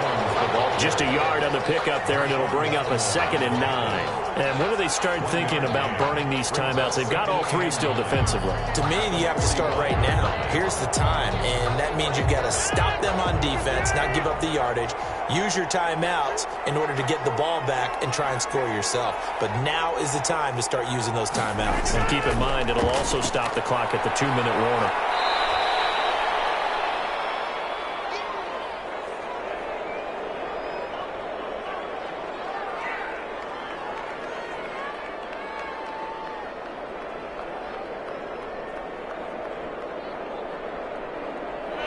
Just a yard on the pickup there, and it'll bring up a 2nd and 9. And when do they start thinking about burning these timeouts? They've got all 3 still defensively. To me, you have to start right now. Here's the time, and that means you've got to stop them on defense, not give up the yardage. Use your timeouts in order to get the ball back and try and score yourself. But now is the time to start using those timeouts. And keep in mind, it'll also stop the clock at the 2-minute warning.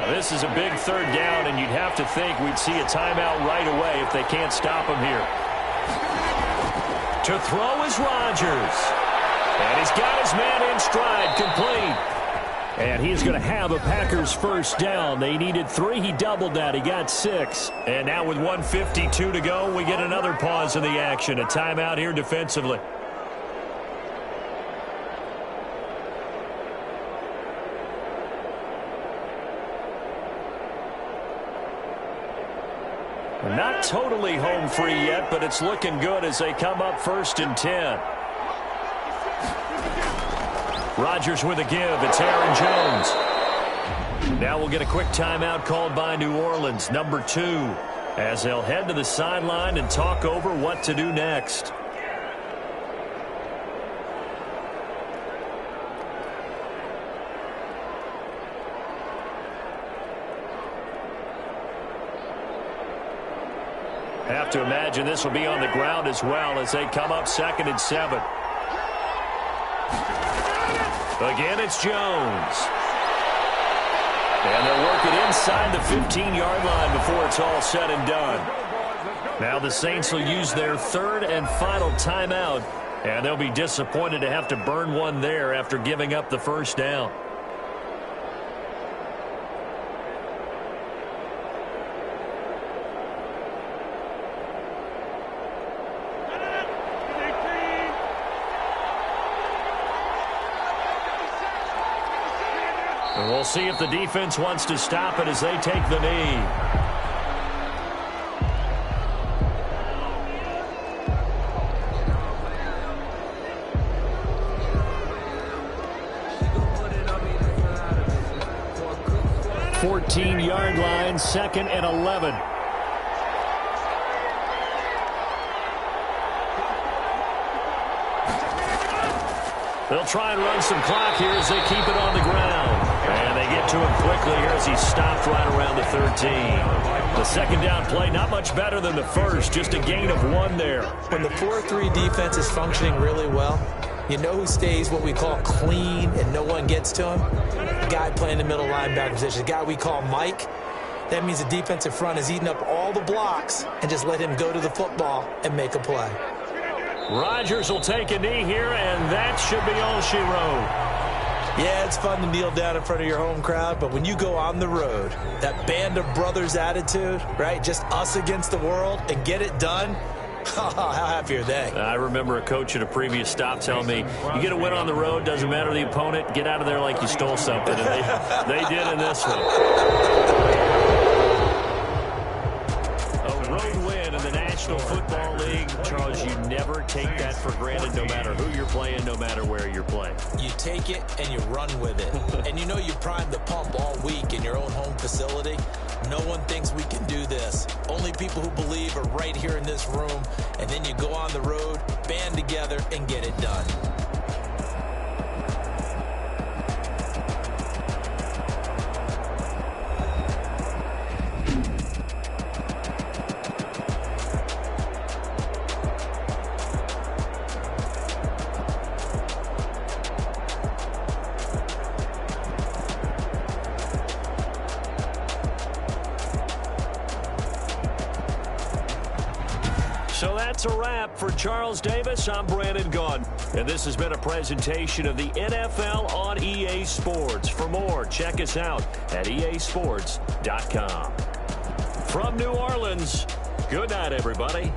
This is a big 3rd down, and you'd have to think we'd see a timeout right away if they can't stop him here. To throw is Rodgers. And he's got his man in stride, complete. And he's going to have a Packers first down. They needed 3. He doubled that. He got 6. And now with 1:52 to go, we get another pause in the action. A timeout here defensively. Not totally home free yet, but it's looking good as they come up 1st and 10. Rodgers with a give. It's Aaron Jones. Now we'll get a quick timeout called by New Orleans, number 2, as they'll head to the sideline and talk over what to do next. Have to imagine this will be on the ground as well as they come up 2nd and 7. Again, it's Jones. And they're working inside the 15-yard line before it's all said and done. Now the Saints will use their 3rd and final timeout, and they'll be disappointed to have to burn one there after giving up the first down. And we'll see if the defense wants to stop it as they take the knee. Yard line, 2nd and 11. They'll try and run some clock here as they keep it on the ground. And they get to him quickly here as he stopped right around the 13. The 2nd down play, not much better than the first, just a gain of 1 there. When the 4-3 defense is functioning really well, you know who stays what we call clean and no one gets to him? The guy playing the middle linebacker position, the guy we call Mike. That means the defensive front is eating up all the blocks and just let him go to the football and make a play. Rodgers will take a knee here, and that should be all she wrote. Yeah, it's fun to kneel down in front of your home crowd, but when you go on the road, that band of brothers attitude, right, just us against the world, and get it done, how happy are they? I remember a coach at a previous stop telling me, you get a win on the road, doesn't matter the opponent, get out of there like you stole something. And they did in this one. A road win in the National Football League. Charles, you never take that for granted no matter who you're playing, no matter where you're playing. You take it and you run with it. And you know you primed the pump all week in your own home facility. No one thinks we can do this. Only people who believe are right here in this room. And then you go on the road, band together, and get it done. that's a wrap. For Charles Davis, I'm Brandon Gaudin. And this has been a presentation of the NFL on EA Sports. For more, check us out at easports.com. From New Orleans, good night, everybody.